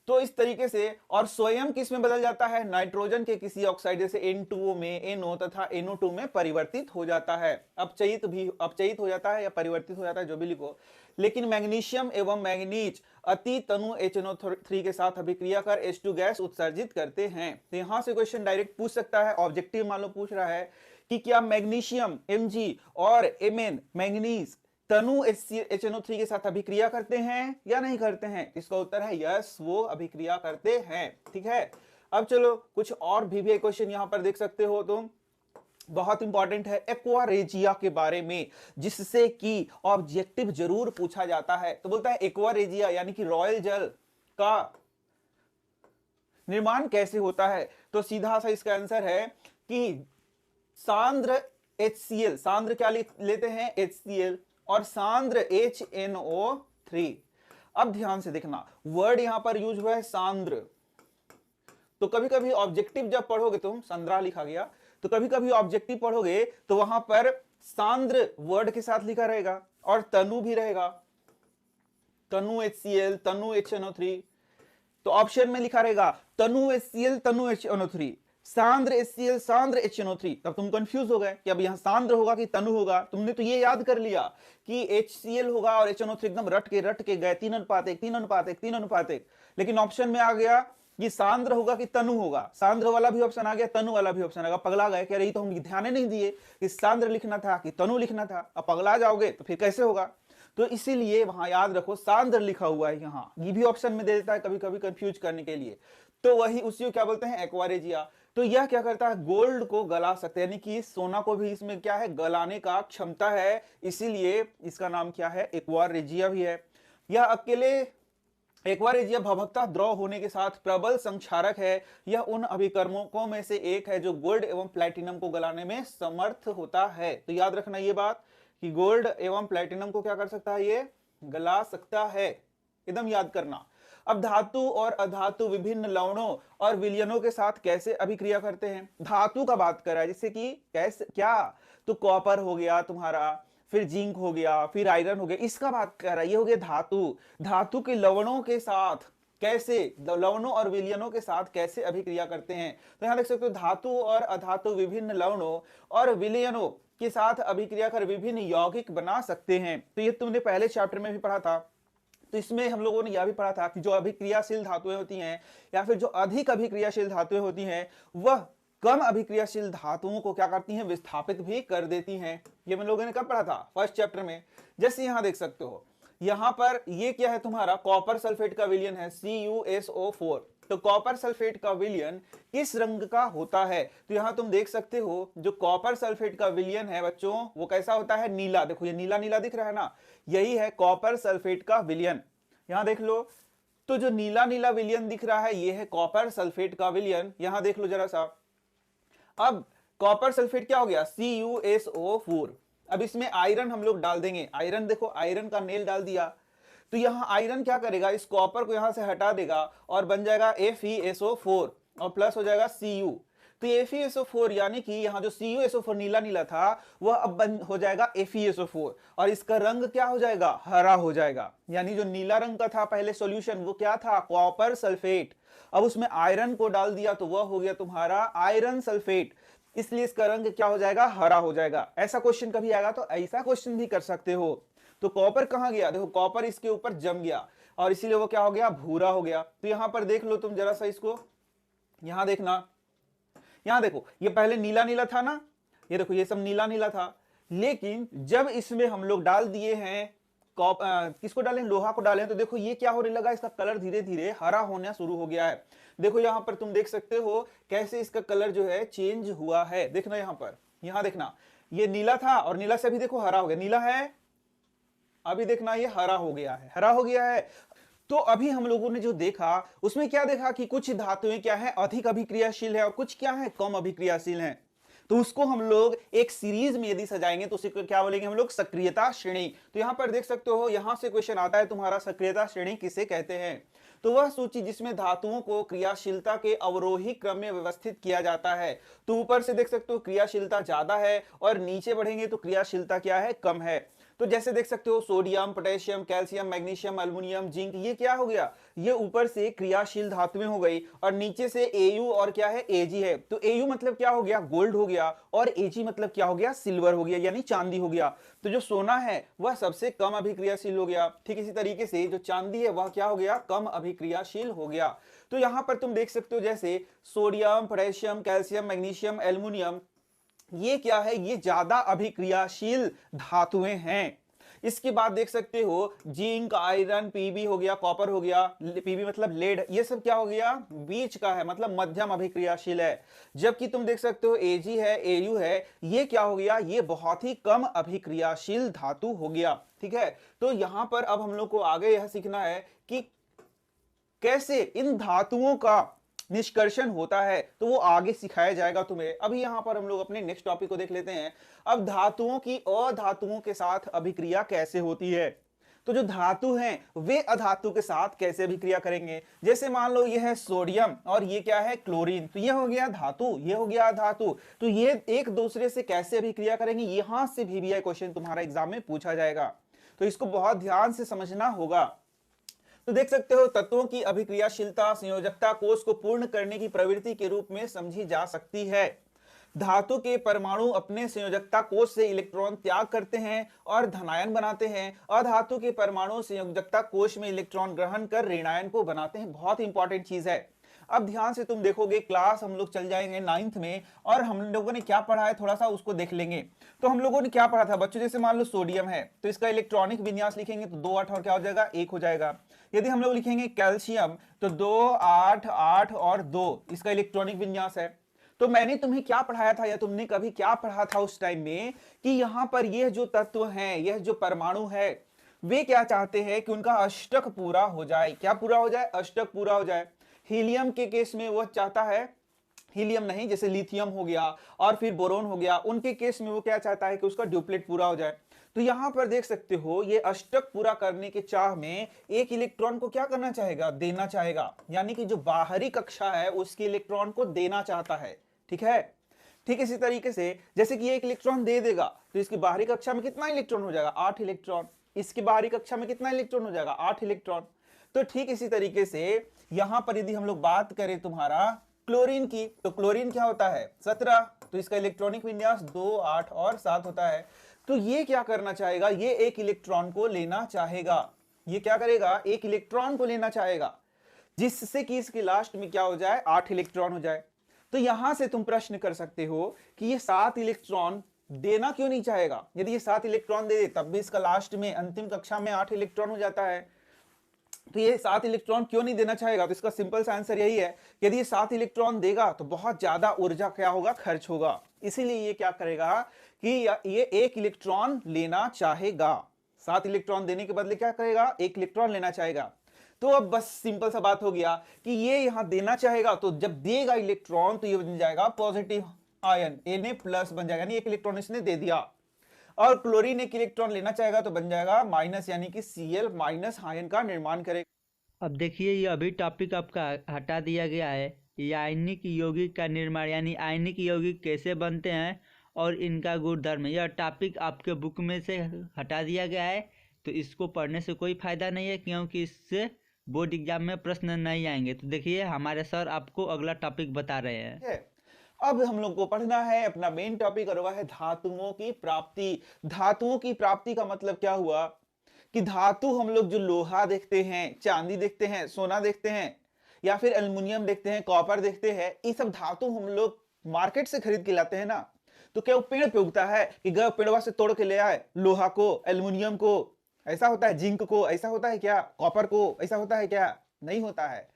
तो इस तरीके से, और स्वयं किस में बदल जाता है, नाइट्रोजन के किसी ऑक्साइड जैसे N2O में NO तथा NO2 में परिवर्तित हो जाता है। अपचयित हो जाता है या परिवर्तित हो जाता है, जो भी लिखो। लेकिन मैग्नीशियम एवं मैग्नीज अति तनु HNO3 के साथ अभिक्रिया कर H2 गैस उत्सर्जित करते हैं। तो यहां से क्वेश्चन डायरेक्ट पूछ सकता है, ऑब्जेक्टिव मान लो पूछ रहा है कि क्या मैग्नीशियम Mg और Mn मैग्नीज तनु HNO3 के साथ अभिक्रिया करते हैं या नहीं करते हैं। इसका उत्तर है यस, वो अभिक्रिया करते हैं। ठीक है, अब चलो कुछ और भी क्वेश्चन यहां पर देख सकते हो तुम, बहुत इंपॉर्टेंट है एक्वारेजिया के बारे में, जिससे कि ऑब्जेक्टिव जरूर पूछा जाता है। तो बोलता है एक्वारेजिया यानी कि रॉयल जल का निर्माण कैसे होता है, तो सीधा सा इसका आंसर है कि सांद्र HCl, सांद्र क्या लेते हैं HCl, और सांद्र HNO3। अब ध्यान से देखना, वर्ड यहां पर यूज हुआ है सांद्र। तो कभी कभी ऑब्जेक्टिव जब पढ़ोगे तुम, संद्रा लिखा गया, तो कभी कभी ऑब्जेक्टिव पढ़ोगे तो वहां पर सांद्र वर्ड के साथ लिखा रहेगा और तनु भी रहेगा, तनु HCl तनु HNO3। तो ऑप्शन में लिखा रहेगा तनु HCl तनु HNO3, सांद्र HCl सांद्र HNO3। तब तुम कंफ्यूज हो गए कि अब यहां सांद्र होगा कि तनु होगा। तुमने तो ये याद कर लिया कि HCl होगा और HNO3 एकदम रट के गए 3:1 3:1 3:1, लेकिन ऑप्शन में आ गया कि सांद्र होगा कि तनु होगा। सांद्र वाला भी ऑप्शन आ गया, तनु वाला भी ऑप्शन आ गया। पगला गए, कह रही तो हम ध्यान नहीं दिए कि सांद्र लिखना था कि तनु लिखना था। अब पगला जाओगे तो फिर कैसे होगा, तो इसीलिए वहां याद रखो सांद्र लिखा हुआ है यहाँ, ये भी ऑप्शन में दे देता है कभी कभी कंफ्यूज करने के लिए। तो वही उसी को क्या बोलते हैं, एक्वारेजिया। तो यह क्या करता है, गोल्ड को गला सकते हैं, यानी कि सोना को भी इसमें क्या है, गलाने का क्षमता है, इसीलिए इसका नाम क्या है, एक्वारेजिया भी है। यह अकेले एक्वारेजिया भभकता द्रव होने के साथ प्रबल संक्षारक है। यह उन अभिकर्मकों में से एक है जो गोल्ड एवं प्लैटिनम को गलाने में समर्थ होता है। तो याद रखना ये बात कि गोल्ड एवं प्लैटिनम को क्या कर सकता है, ये गला सकता है, एकदम याद करना। अब धातु और अधातु विभिन्न लवणों और विलयनों के साथ कैसे अभिक्रिया करते हैं। धातु का बात कर रहा है, जैसे कि कैसे क्या, तो कॉपर हो गया तुम्हारा, फिर जिंक हो गया, फिर आयरन हो गया, इसका बात कर रहा है, ये हो गया धातु। धातु के लवणों के साथ कैसे, लवणों और विलयनों के साथ कैसे अभिक्रिया करते हैं। तो यहां देख सकते हो धातु और अधातु विभिन्न लवणों और विलयनों के साथ अभिक्रिया कर विभिन्न यौगिक बना सकते हैं। तो ये तुमने पहले चैप्टर में भी पढ़ा था। तो इसमें हम लोगों ने यह भी पढ़ा था कि जो अभिक्रियाशील धातुएं होती हैं या फिर जो अधिक अभिक्रियाशील धातुएं होती हैं, वह कम अभिक्रियाशील धातुओं को क्या करती हैं, विस्थापित भी कर देती हैं। ये हम लोगों ने कब पढ़ा था, फर्स्ट चैप्टर में। जैसे यहां देख सकते हो, यहां पर ये क्या है तुम्हारा, कॉपर सल्फेट का विलयन है CuSO4। तो कॉपर सल्फेट का विलयन किस रंग का होता है, तो यहां तुम देख सकते हो जो कॉपर सल्फेट का विलयन है बच्चों, वो कैसा होता है, नीला। देखो ये नीला नीला दिख रहा है ना, यही है कॉपर सल्फेट का विलयन। यहां देख लो, तो जो नीला नीला विलयन दिख रहा है ये है कॉपर सल्फेट का विलयन। यहां देख लो जरा सा, अब कॉपर सल्फेट क्या हो गया, CuSO4। अब इसमें आयरन हम लोग डाल देंगे, आयरन देखो, आयरन का नेल डाल दिया, तो यहां आयरन क्या करेगा, इस कॉपर को यहां से हटा देगा और बन जाएगा FeSO4 और प्लस हो जाएगा Cu। तो FeSO4 यानी कि यहां जो CuSO4 नीला नीला था वह अब हो जाएगा FeSO4 और इसका रंग क्या हो जाएगा, हरा हो जाएगा। यानी जो नीला रंग का था पहले सॉल्यूशन वो क्या था, कॉपर सल्फेट। अब उसमें आयरन को डाल दिया तो वह हो गया तुम्हारा आयरन सल्फेट, इसलिए इसका रंग क्या हो जाएगा, हरा हो जाएगा। ऐसा क्वेश्चन कभी आएगा तो ऐसा क्वेश्चन भी कर सकते हो। तो कॉपर कहां गया, देखो कॉपर इसके ऊपर जम गया और इसीलिए वो क्या हो गया, भूरा हो गया। तो यहां पर देख लो तुम जरा सा इसको, यहां देखना, यहां देखो ये पहले नीला नीला था ना, ये देखो ये सब नीला नीला था, लेकिन जब इसमें हम लोग डाल दिए हैं किसको डालें, लोहा को डालें, तो देखो ये क्या होने लगा, इसका कलर धीरे धीरे हरा होना शुरू हो गया है। देखो यहां पर तुम देख सकते हो कैसे इसका कलर जो है चेंज हुआ है, देखना यहां पर, यहां देखना ये नीला था और नीला से अभी देखो हरा हो गया, नीला है, अभी देखना ये हरा हो गया है, हरा हो गया है। तो अभी हम लोगों ने जो देखा उसमें क्या देखा कि कुछ धातुएं क्या है, अधिक अभिक्रियाशील है और कुछ क्या है, कम अभिक्रियाशील है। तो उसको हम लोग एक सीरीज में यदि सजाएंगे तो उसे क्या बोलेंगे हम लोग, सक्रियता श्रेणी। तो यहां पर देख सकते हो, यहां से क्वेश्चन आता है तुम्हारा, सक्रियता श्रेणी किसे कहते हैं। तो वह सूची जिसमें धातुओं को क्रियाशीलता के अवरोही क्रम में व्यवस्थित किया जाता है। तो ऊपर से देख सकते हो क्रियाशीलता ज्यादा है और नीचे बढ़ेंगे तो क्रियाशीलता क्या है, कम है। तो जैसे देख सकते हो sodium, potassium, calcium, magnesium, aluminium, zinc, ये क्या हो गया, ये ऊपर से क्रियाशील धातुएं हो गई और नीचे से Au और क्या है, Ag है। तो Au मतलब क्या हो गया, गोल्ड हो गया, और Ag मतलब क्या हो गया, सिल्वर हो गया, यानी चांदी हो गया। तो जो सोना है वह सबसे कम अभिक्रियाशील हो गया। ठीक इसी तरीके से जो चांदी है वह क्या हो गया, कम अभिक्रियाशील हो गया। तो यहां पर तुम देख सकते हो जैसे sodium, potassium, calcium, magnesium, aluminium, ये क्या है, ये ज्यादा अभिक्रियाशील धातुएं हैं। इसके बाद देख सकते हो जिंक, आयरन, पीबी हो गया, कॉपर हो गया, पीबी मतलब लेड, ये सब क्या हो गया, बीच का है, मतलब मध्यम अभिक्रियाशील है। जबकि तुम देख सकते हो एजी है, एयू है, ये क्या हो गया, ये बहुत ही कम अभिक्रियाशील धातु हो गया। ठीक है, तो यहां पर अब हम लोग को आगे यह सीखना है कि कैसे इन धातुओं का निष्कर्षण होता है, तो वो आगे सिखाया जाएगा तुम्हें। अभी यहां पर हम लोग अपने नेक्स्ट टॉपिक को देख लेते हैं। अब धातुओं की अधातुओं के साथ अभिक्रिया कैसे होती है। तो जो धातु हैं वे अधातु के साथ कैसे अभिक्रिया करेंगे। जैसे मान लो ये है सोडियम और ये क्या है, क्लोरीन, तो ये हो गया धातु, ये हो गया अधातु। तो ये एक दूसरे से कैसे अभिक्रिया करेंगे, यहां से भी यह क्वेश्चन तुम्हारा एग्जाम में पूछा जाएगा, तो इसको बहुत ध्यान से समझना होगा। तो देख सकते हो तत्वों की अभिक्रियाशीलता संयोजकता कोष को पूर्ण करने की प्रवृत्ति के रूप में समझी जा सकती है। धातु के परमाणु अपने संयोजकता कोष से इलेक्ट्रॉन त्याग करते हैं और धनायन बनाते हैं। अधातु के परमाणु संयोजकता कोष में इलेक्ट्रॉन ग्रहण कर ऋणायन को बनाते हैं। बहुत इंपॉर्टेंट चीज है। अब ध्यान से तुम देखोगे, क्लास हम लोग चल जाएंगे 9th में और हम लोगों ने क्या पढ़ा है थोड़ा सा उसको देख लेंगे। तो हम लोगों ने क्या पढ़ा था बच्चों, जैसे मान लो सोडियम है तो इसका इलेक्ट्रॉनिक विन्यास लिखेंगे तो 2 8 और क्या हो जाएगा, 1 हो जाएगा। यदि हम लोग लिखेंगे कैल्शियम तो 2 8 8 और 2 इसका इलेक्ट्रॉनिक विन्यास है। तो मैंने तुम्हें क्या पढ़ाया था या तुमने कभी क्या पढ़ा था उस टाइम में कि यहां पर यह जो तत्व हैं, यह जो परमाणु है, वे क्या चाहते हैं कि उनका अष्टक पूरा हो जाए। क्या पूरा हो जाए, अष्टक पूरा हो जाए। हीलियम के केस में वह चाहता है, हीलियम नहीं जैसे लिथियम हो गया और फिर बोरोन हो गया, उनके केस में वो क्या चाहता है कि उसका ड्यूप्लेट पूरा हो जाए। तो यहां पर देख सकते हो ये अष्टक पूरा करने के चाह में एक इलेक्ट्रॉन को क्या करना चाहेगा, देना चाहेगा, यानी कि जो बाहरी कक्षा है उसके इलेक्ट्रॉन को देना चाहता है। ठीक है, ठीक इसी तरीके से जैसे कि ये एक इलेक्ट्रॉन दे देगा तो इसकी बाहरी कक्षा में कितना इलेक्ट्रॉन हो जाएगा, 8 इलेक्ट्रॉन। इसकी बाहरी कक्षा में कितना इलेक्ट्रॉन हो जाएगा, 8 इलेक्ट्रॉन। तो ठीक इसी तरीके से यहां पर यदि हम लोग बात करें तुम्हारा क्लोरीन की, तो क्लोरीन क्या होता है, 17, तो इसका इलेक्ट्रॉनिक विन्यास 2 8 और 7 होता है। तो ये क्या करना चाहेगा, ये एक इलेक्ट्रॉन को लेना चाहेगा। ये क्या करेगा, एक इलेक्ट्रॉन को लेना चाहेगा, जिससे कि इसके लास्ट में क्या हो जाए, 8 इलेक्ट्रॉन हो जाए। तो यहां से तुम प्रश्न कर सकते हो कि ये 7 इलेक्ट्रॉन देना क्यों नहीं चाहेगा। यदि ये 7 इलेक्ट्रॉन दे तब भी इसका लास्ट में अंतिम कक्षा में 8 इलेक्ट्रॉन हो जाता है। तो ये 7 इलेक्ट्रॉन क्यों नहीं देना चाहेगा, तो इसका सिंपल सा आंसर यही है, यदि ये 7 इलेक्ट्रॉन देगा तो बहुत ज्यादा ऊर्जा क्या होगा, खर्च होगा। इसीलिए ये क्या करेगा कि ये एक इलेक्ट्रॉन लेना चाहेगा। 7 इलेक्ट्रॉन देने के बदले क्या करेगा, एक इलेक्ट्रॉन लेना चाहेगा। तो अब बस सिंपल सा बात हो गया कि ये यहां देना चाहेगा, तो जब देगा इलेक्ट्रॉन तो ये बन जाएगा पॉजिटिव आयन, Na+ बन जाएगा, यानी एक इलेक्ट्रॉन इसने दे दिया। और क्लोरीन एक इलेक्ट्रॉन लेना चाहेगा तो बन जाएगा माइनस, यानी कि Cl- आयन का निर्माण करेगा। अब देखिए ये अभी टॉपिक आपका हटा दिया गया है, ये आयनिक यौगिक का निर्माण यानी आयनिक यौगिक कैसे बनते हैं और इनका गुणधर्म, यह टॉपिक आपके बुक में से हटा दिया गया है। तो इसको पढ़ने से कोई फायदा नहीं है, क्योंकि इससे बोर्ड एग्जाम में प्रश्न नहीं आएंगे। तो देखिए हमारे सर आपको अगला टॉपिक बता रहे हैं। अब हम लोग को पढ़ना है अपना मेन टॉपिक, और वह है धातुओं की प्राप्ति। धातुओं की प्राप्ति का मतलब क्या हुआ कि धातु हम लोग जो लोहा देखते हैं, चांदी देखते हैं, सोना देखते हैं, या फिर एल्युमिनियम देखते हैं, कॉपर देखते हैं, ये सब धातु हम लोग मार्केट से खरीद के लाते हैं ना। तो क्या वो पेड़ पे उगता है कि गए पेड़वा से तोड़ के ले आए लोहा को, एल्युमिनियम को, ऐसा होता है, जिंक को ऐसा होता है क्या, कॉपर को ऐसा होता है क्या, नहीं होता है।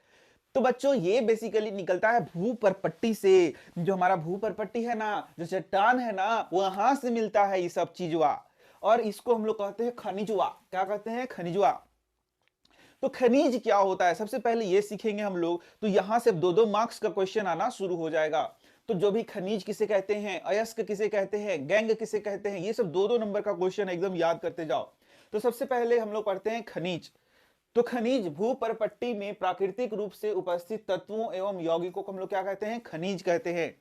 तो बच्चों ये बेसिकली निकलता है भूपर्पट्टी से। जो हमारा भूपर्पट्टी है ना, जो चट्टान है ना, वहां से मिलता है ये सब चीजवा, और इसको हम लोग कहते हैं खनिजवा। क्या कहते हैं? खनिजवा। तो खनिज क्या होता है सबसे पहले ये सीखेंगे हम लोग, तो यहां से 2-2 मार्क्स का क्वेश्चन आना शुरू हो जाएगा। तो जो भी खनिज किसे कहते हैं, अयस्क किसे कहते हैं, गैंग किसे कहते हैं, ये सब 2-2 नंबर का क्वेश्चन एकदम याद करते जाओ। तो सबसे पहले हम लोग पढ़ते हैं खनिज। तो खनिज भूपर्पट्टी में प्राकृतिक रूप से उपस्थित तत्वों एवं यौगिकों को हम लोग क्या कहते हैं? खनिज कहते हैं।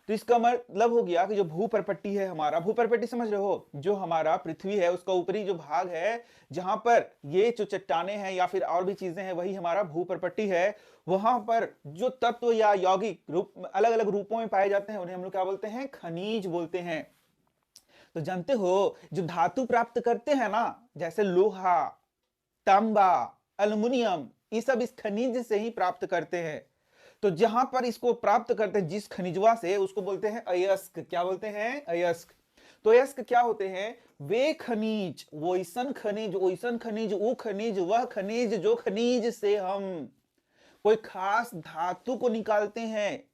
तो इसका मतलब हो गया कि जो भूपर्पट्टी है हमारा, भूपर्पट्टी समझ रहे हो, जो हमारा पृथ्वी है उसका ऊपरी जो भाग है, जहां पर ये जो चट्टाने हैं या फिर और भी चीजें हैं, वही हमारा भूपर्पट्टी है। वहां पर जो तत्व या यौगिक रूप अलग अलग रूपों में पाए जाते हैं, उन्हें हम लोग क्या बोलते हैं? खनिज बोलते हैं। तो जानते हो जो धातु प्राप्त करते हैं ना, जैसे लोहा, तांबा, एल्युमिनियम, ये सब इस खनिज से ही प्राप्त करते हैं। तो जहां पर इसको प्राप्त करते हैं जिस खनिजवा से, उसको बोलते हैं अयस्क। क्या बोलते हैं? अयस्क। तो अयस्क क्या होते हैं? वे खनिज, वैसन खनिज, वैसन खनिज, वो खनिज, वह खनिज, जो खनिज से हम कोई खास धातु को निकालते हैं,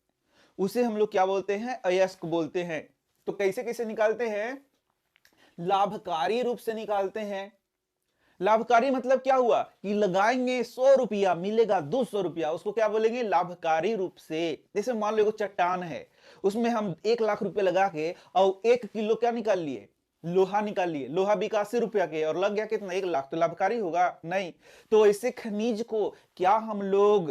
उसे हम लोग क्या बोलते हैं? अयस्क बोलते हैं। तो कैसे कैसे निकालते हैं? लाभकारी रूप से निकालते हैं। लाभकारी मतलब क्या हुआ कि लगाएंगे 100 रुपया मिलेगा 200 रुपया, उसको क्या बोलेंगे? लाभकारी रूप से। जैसे मान लो चट्टान है, उसमें हम 1 लाख रुपए लगा के और 1 किलो क्या निकाल लिए? लोहा निकाल लिए। लोहा बिका 80 रुपया के और लग गया कितना? 1 लाख। तो लाभकारी होगा? नहीं। तो ऐसे खनिज को क्या हम लोग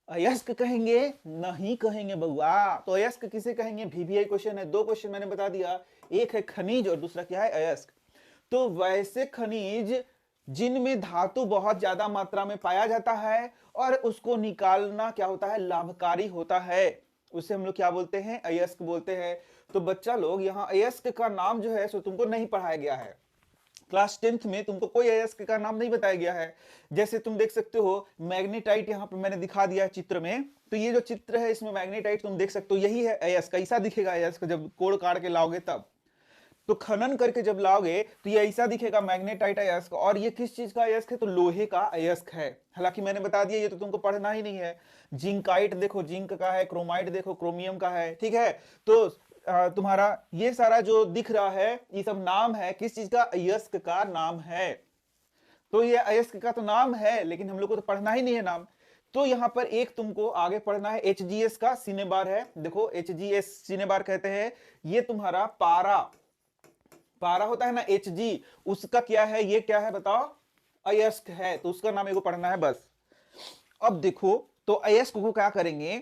अयस्क कहेंगे? नहीं कहेंगे बउआ। तो अयस्क किसे कहेंगे? VVI क्वेश्चन है, 2 क्वेश्चन मैंने बता दिया, एक है खनिज और दूसरा क्या है? अयस्क। तो वैसे खनिज जिनमें धातु बहुत ज्यादा मात्रा में पाया जाता है और उसको निकालना क्या होता है? लाभकारी होता है, उसे हम लोग क्या बोलते हैं? अयस्क बोलते हैं। तो बच्चा लोग यहाँ अयस्क का नाम जो है सो तुमको नहीं पढ़ाया गया है। क्लास 10th में तुमको कोई अयस्क का नाम नहीं बताया गया है। जैसे तुम देख सकते हो मैग्नेटाइट, यहाँ पे मैंने दिखा दिया है चित्र में। तो ये जो चित्र है इसमें मैग्नेटाइट तुम देख सकते हो, यही है अयस्क। ऐसा दिखेगा अयस्क जब कोड़ काट के लाओगे तब। तो खनन करके जब लाओगे तो ये ऐसा दिखेगा मैग्नेटाइट अयस्क। और ये किस चीज का अयस्क है? तो लोहे का अयस्क है। हालांकि मैंने बता दिया ये तो तुमको पढ़ना ही नहीं है। जिंकाइट देखो जिंक का है, क्रोमाइट देखो क्रोमियम का है, ठीक है। तो तुम्हारा ये सारा जो दिख रहा है ये सब नाम है किस चीज का? अयस्क का नाम है। तो ये अयस्क का तो नाम है लेकिन हम लोग को तो पढ़ना ही नहीं है नाम। तो यहां पर एक तुमको आगे पढ़ना है HGS का सिनेबार है। देखो HGS सिनेबार कहते हैं, ये तुम्हारा पारा, पारा होता है ना Hg, उसका क्या है? ये क्या है बताओ? अयस्क है। तो उसका नाम एगो पढ़ना है बस। अब देखो तो अयस्क को क्या करेंगे?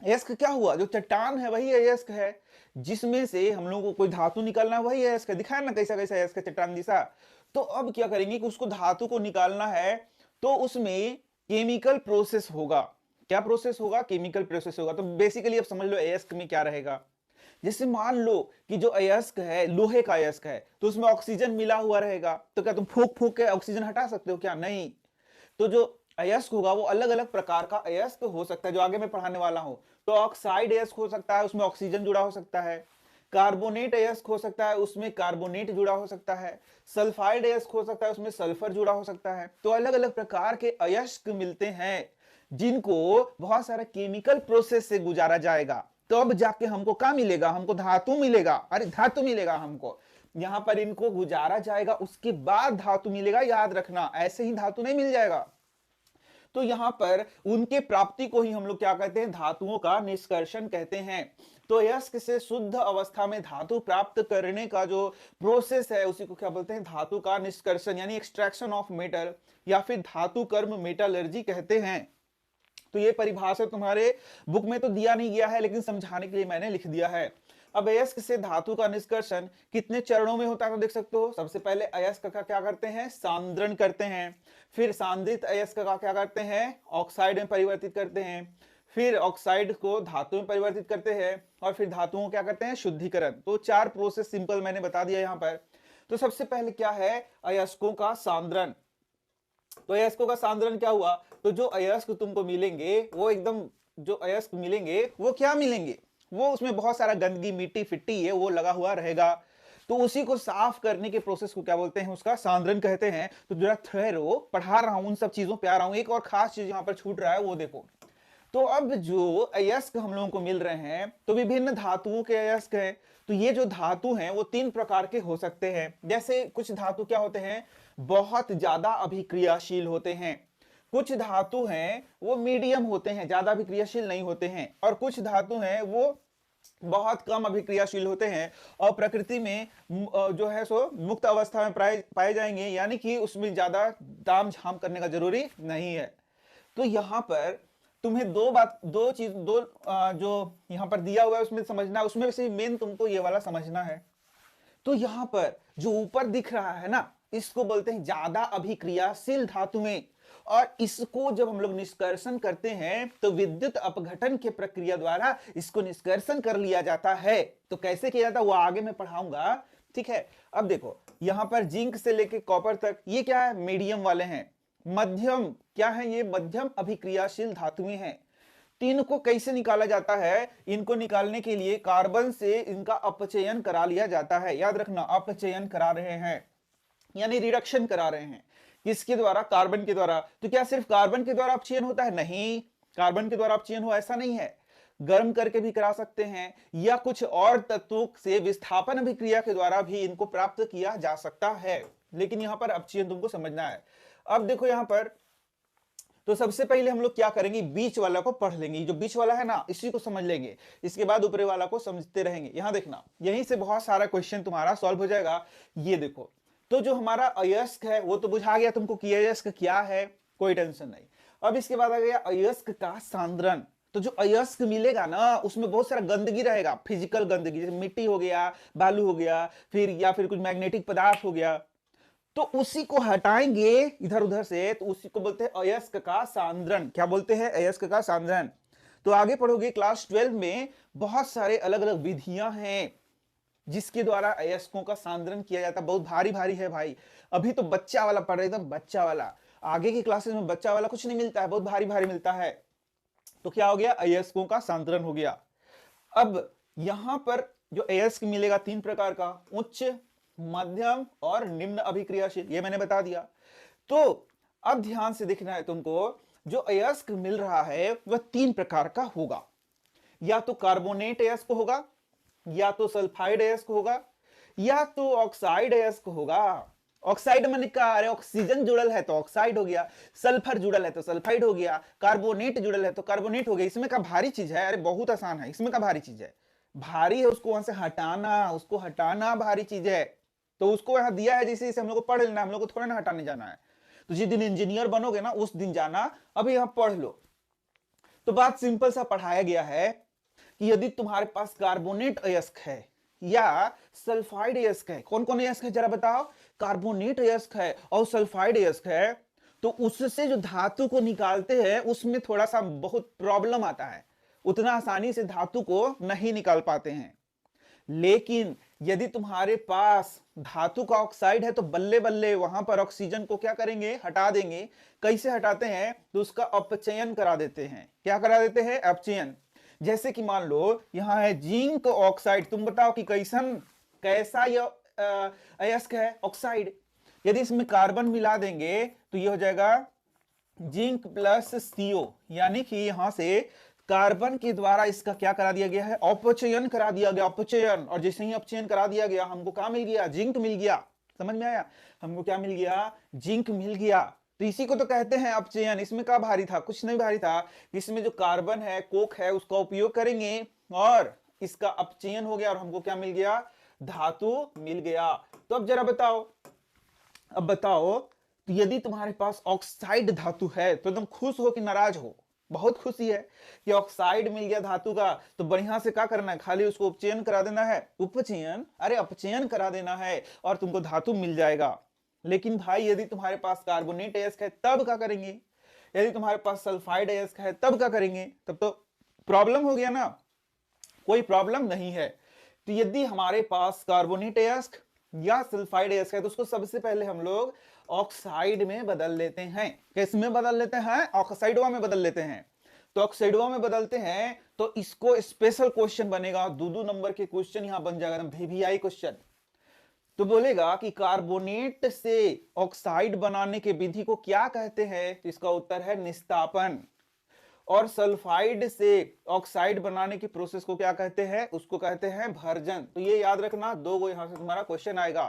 अयस्क क्या हुआ? जो चट्टान है वही अयस्क है, जिसमें से हम लोगों को कोई धातु निकालना है वही अयस्क है। दिखाया ना कैसा कैसा अयस्क है चट्टान जैसा। तो अब क्या करेंगे कि उसको धातु को निकालना है, तो उसमें केमिकल प्रोसेस होगा। क्या प्रोसेस होगा? केमिकल प्रोसेस होगा। तो बेसिकली अब समझ लो अयस्क में क्या रहेगा। जैसे मान लो कि जो अयस्क है लोहे का अयस्क है, तो उसमें ऑक्सीजन मिला हुआ रहेगा। तो क्या तुम फूंक फूंक के ऑक्सीजन हटा सकते हो? क्या नहीं। तो जो अयस्क होगा वो अलग अलग प्रकार का अयस्क हो सकता है, जो आगे मैं पढ़ाने वाला हूं। तो ऑक्साइड अयस्क हो सकता है, उसमें ऑक्सीजन जुड़ा हो सकता है। कार्बोनेट अयस्क हो सकता है, उसमें कार्बोनेट जुड़ा हो सकता है। सल्फाइड अयस्क हो सकता है, उसमें सल्फर जुड़ा हो सकता है। तो अलग अलग प्रकार के अयस्क मिलते हैं, जिनको बहुत सारा केमिकल प्रोसेस से गुजारा जाएगा। तो अब जाके हमको क्या मिलेगा? हमको धातु मिलेगा। अरे धातु मिलेगा हमको, यहां पर इनको गुजारा जाएगा, उसके बाद धातु मिलेगा। याद रखना, ऐसे ही धातु नहीं मिल जाएगा। तो यहां पर उनके प्राप्ति को ही हम लोग क्या कहते हैं? धातुओं का निष्कर्षण कहते हैं। तो अयस्क से शुद्ध अवस्था में धातु प्राप्त करने का जो प्रोसेस है उसी को क्या बोलते हैं? धातु का निष्कर्षण, यानी एक्सट्रैक्शन ऑफ मेटल, या फिर धातु कर्म मेटलर्जी कहते हैं। तो ये परिभाषा तुम्हारे बुक में तो दिया नहीं गया है, लेकिन समझाने के लिए मैंने लिख दिया है। अब अयस्क से धातु का निष्कर्षण कितने चरणों में होता है तो देख सकते हो। सबसे पहले अयस्क का क्या करते हैं? सांद्रण करते हैं। फिर सांद्रित अयस्क का क्या करते हैं? ऑक्साइड में परिवर्तित करते हैं। फिर ऑक्साइड को धातु में परिवर्तित करते हैं और फिर धातुओं को क्या करते हैं? शुद्धिकरण। तो 4 प्रोसेस सिंपल मैंने बता दिया यहाँ पर। तो सबसे पहले क्या है? अयस्कों का सांद्रण। तो अयस्कों का सांद्रण क्या हुआ? तो जो अयस्क तुमको मिलेंगे वो एकदम, जो अयस्क मिलेंगे वो क्या मिलेंगे? वो उसमें बहुत सारा गंदगी मिट्टी फिट्टी है वो लगा हुआ रहेगा। तो उसी को साफ करने के प्रोसेस को क्या बोलते हैं, उसका सांद्रण कहते हैं। तो जरा ठहरो, पढ़ा रहा हूं, उन सब चीजों पे आ रहा हूं। एक और खास चीज यहां पर छूट रहा है, वो देखो। तो अब जो अयस्क हम लोगों को मिल रहे हैं, तो विभिन्न धातुओं के अयस्क हैं। तो ये जो धातु हैं वो 3 प्रकार के हो सकते हैं। जैसे कुछ धातु क्या होते हैं, बहुत ज्यादा अभिक्रियाशील होते हैं। कुछ धातु हैं वो मीडियम होते हैं, ज्यादा अभिक्रियाशील नहीं होते हैं। और कुछ धातु हैं वो बहुत कम अभिक्रियाशील होते हैं और प्रकृति में जो है सो मुक्त अवस्था में पाए जाएंगे, यानी कि उसमें ज्यादा ताम झाम करने का जरूरी नहीं है। तो यहां पर तुम्हें जो यहां पर दिया हुआ है उसमें समझना है, उसमें से मेन तुमको ये वाला समझना है। तो यहां पर जो ऊपर दिख रहा है ना, इसको बोलते हैं ज्यादा अभिक्रियाशील धातुएं। और इसको जब हम लोग निष्कर्षण करते हैं तो विद्युत अपघटन के प्रक्रिया द्वारा इसको निष्कर्षण कर लिया जाता है। तो कैसे किया जाता है वो आगे मैं पढ़ाऊंगा, ठीक है। अब देखो यहां पर जिंक से लेके कॉपर तक ये क्या है, मीडियम वाले हैं। मध्यम क्या है, ये मध्यम अभिक्रियाशील धातुएं हैं। तीन को कैसे निकाला जाता है, इनको निकालने के लिए कार्बन से इनका अपचयन करा लिया जाता है। याद रखना, अपचयन करा रहे हैं यानी रिडक्शन करा रहे हैं। किसके द्वारा, कार्बन के द्वारा। तो क्या सिर्फ कार्बन के द्वारा अपचयन होता है, नहीं, कार्बन के द्वारा अपचयन हो ऐसा नहीं है, गर्म करके भी करा सकते हैं या कुछ और तत्वों से विस्थापन अभिक्रिया के द्वारा भी इनको प्राप्त किया जा सकता है। लेकिन यहां पर अपचयन तुमको समझना है। अब देखो यहां पर, तो सबसे पहले हम लोग क्या करेंगे, बीच वाला को पढ़ लेंगे। जो बीच वाला है ना इसी को समझ लेंगे, इसके बाद ऊपरी वाला को समझते रहेंगे। यहां देखना, यहीं से बहुत सारा क्वेश्चन तुम्हारा सॉल्व हो जाएगा। ये देखो, तो जो हमारा अयस्क है वो तो बुझा गया तुमको कि अयस्क क्या है, कोई टेंशन नहीं। अब इसके बाद आ गया अयस्क का सांद्रण। तो जो अयस्क मिलेगा ना उसमें बहुत सारा गंदगी रहेगा, फिजिकल गंदगी, जैसे मिट्टी हो गया, बालू हो गया, फिर या फिर कुछ मैग्नेटिक पदार्थ हो गया। तो उसी को हटाएंगे इधर उधर से, तो उसी को बोलते हैं अयस्क का सांद्रण। क्या बोलते हैं, अयस्क का सांद्रण। तो आगे पढ़ोगे क्लास 12 में, बहुत सारे अलग अलग विधियां हैं जिसके द्वारा अयस्कों का सांद्रण किया जाता है। बहुत भारी भारी है भाई, अभी तो बच्चा वाला पढ़ रहे, एकदम बच्चा वाला। आगे की क्लासेस में बच्चा वाला कुछ नहीं मिलता है, बहुत भारी भारी मिलता है। तो क्या हो गया, अयस्कों का सांद्रण हो गया। अब यहां पर जो अयस्क मिलेगा 3 प्रकार का, उच्च, मध्यम और निम्न अभिक्रियाशील, ये मैंने बता दिया। तो अब ध्यान से देखना है तुमको, जो अयस्क मिल रहा है वह 3 प्रकार का होगा। या तो कार्बोनेट अयस्क होगा, या तो सल्फाइड अयस्क होगा, या तो ऑक्साइड अयस्क होगा। ऑक्साइड में क्या, अरे ऑक्सीजन जुड़ल है तो ऑक्साइड हो गया, सल्फर जुड़ल है तो सल्फाइड हो गया, कार्बोनेट जुड़ल है तो कार्बोनेट हो गया। इसमें का भारी चीज है, अरे बहुत आसान है। इसमें का भारी चीज है, भारी है उसको वहां से हटाना, उसको हटाना भारी चीज है। तो उसको यहां दिया है जैसे हम लोग को पढ़ लेना, हम लोग को थोड़ा ना हटाने जाना है। तो जिस दिन इंजीनियर बनोगे ना उस दिन जाना, अभी यहां पढ़ लो। तो बात सिंपल सा पढ़ाया गया है कि यदि तुम्हारे पास कार्बोनेट अयस्क है या सल्फाइड अयस्क है, कौन कौन अयस्क है जरा बताओ, कार्बोनेट अयस्क है और सल्फाइड अयस्क है, तो उससे जो धातु को निकालते हैं उसमें थोड़ा सा बहुत प्रॉब्लम आता है, उतना आसानी से धातु को नहीं निकाल पाते हैं। लेकिन यदि तुम्हारे पास धातु का ऑक्साइड है तो बल्ले बल्ले वहां पर ऑक्सीजन को क्या करेंगे, हटा देंगे। कैसे हटाते हैं, तो उसका अपचयन करा देते हैं। क्या करा देते हैं, अपचयन। जैसे कि मान लो यहां है जिंक ऑक्साइड, तुम बताओ कि कैसा यह अयस्क है, ऑक्साइड। यदि इसमें कार्बन मिला देंगे तो ये हो जाएगा जिंक प्लस CO, यानी कि यहां से कार्बन के द्वारा इसका क्या करा दिया गया है, अपचयन करा दिया गया, अपचयन। और जैसे ही अपचयन करा दिया गया हमको क्या मिल गया, जिंक मिल गया। समझ में आया, हमको क्या मिल गया, जिंक मिल गया। तो इसी को तो कहते हैं अपचयन। इसमें क्या भारी था, कुछ नहीं भारी था। इसमें जो कार्बन है, कोक है, उसका उपयोग करेंगे और इसका अपचयन हो गया और हमको क्या मिल गया, धातु मिल गया। तो अब जरा बताओ, अब बताओ, तो यदि तुम्हारे पास ऑक्साइड धातु है तो एकदम खुश हो कि नाराज हो, बहुत खुशी है कि ऑक्साइड मिल गया धातु का। तो बढ़िया से क्या करना है, खाली उसको उपचयन करा देना है, उपचयन, अरे अपचयन करा देना है और तुमको धातु मिल जाएगा। लेकिन भाई यदि तुम्हारे पास कार्बोनेट अयस्क है तब क्या करेंगे, यदि तुम्हारे पास सल्फाइड अयस्क है तब क्या करेंगे, तब तो प्रॉब्लम हो गया ना। कोई प्रॉब्लम नहीं है। तो यदि हमारे पास कार्बोनेट अयस्क या सल्फाइड अयस्क है तो उसको सबसे पहले हम लोग ऑक्साइड में बदल लेते हैं। किस में बदल लेते हैं, ऑक्साइडवा में बदल लेते हैं। तो ऑक्साइडवा में बदलते हैं तो इसको स्पेशल क्वेश्चन बनेगा, 2 नंबर के क्वेश्चन यहां बन जाएगा, VVI क्वेश्चन। तो बोलेगा कि कार्बोनेट से ऑक्साइड बनाने के विधि को क्या कहते हैं, तो इसका उत्तर है निस्तापन। और सल्फाइड से ऑक्साइड बनाने की प्रोसेस को क्या कहते हैं, उसको कहते हैं भर्जन। तो ये याद रखना, दो गो यहां से तुम्हारा क्वेश्चन आएगा।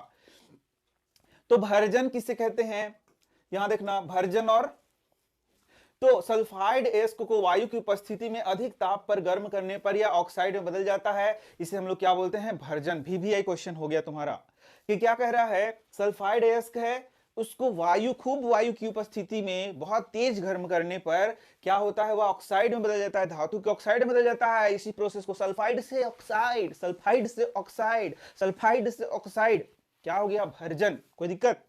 तो भर्जन किसे कहते हैं, यहां देखना भर्जन। और तो सल्फाइड एस्क को वायु की उपस्थिति में अधिक ताप पर गर्म करने पर या ऑक्साइड में बदल जाता है, इसे हम लोग क्या बोलते हैं, भर्जन। VVI क्वेश्चन हो गया तुम्हारा कि क्या कह रहा है, सल्फाइड एस्क है उसको खूब वायु की उपस्थिति में बहुत तेज गर्म करने पर क्या होता है, वह ऑक्साइड में बदल जाता है, धातु के ऑक्साइड में बदल जाता है। इसी प्रोसेस को सल्फाइड से ऑक्साइड, सल्फाइड से ऑक्साइड, सल्फाइड से ऑक्साइड, क्या हो गया, भर्जन। कोई दिक्कत।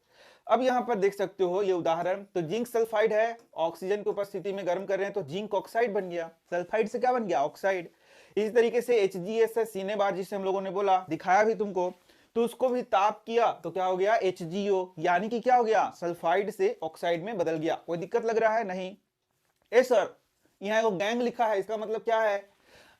अब यहां पर देख सकते हो ये उदाहरण, तो जिंक सल्फाइड है, ऑक्सीजन की उपस्थिति में गर्म कर रहे हैं तो जिंक ऑक्साइड बन गया, सल्फाइड से क्या बन गया, ऑक्साइड। इसी तरीके से HGS है, सीने बार, जिसे हम लोगों ने बोला, दिखाया भी तुमको, तो उसको भी ताप किया तो क्या हो गया, HGO, यानी कि क्या हो गया, सल्फाइड से ऑक्साइड में बदल गया। कोई दिक्कत लग रहा है, नहीं। ए सर, यहाँ एक गैंग लिखा है, इसका मतलब क्या है,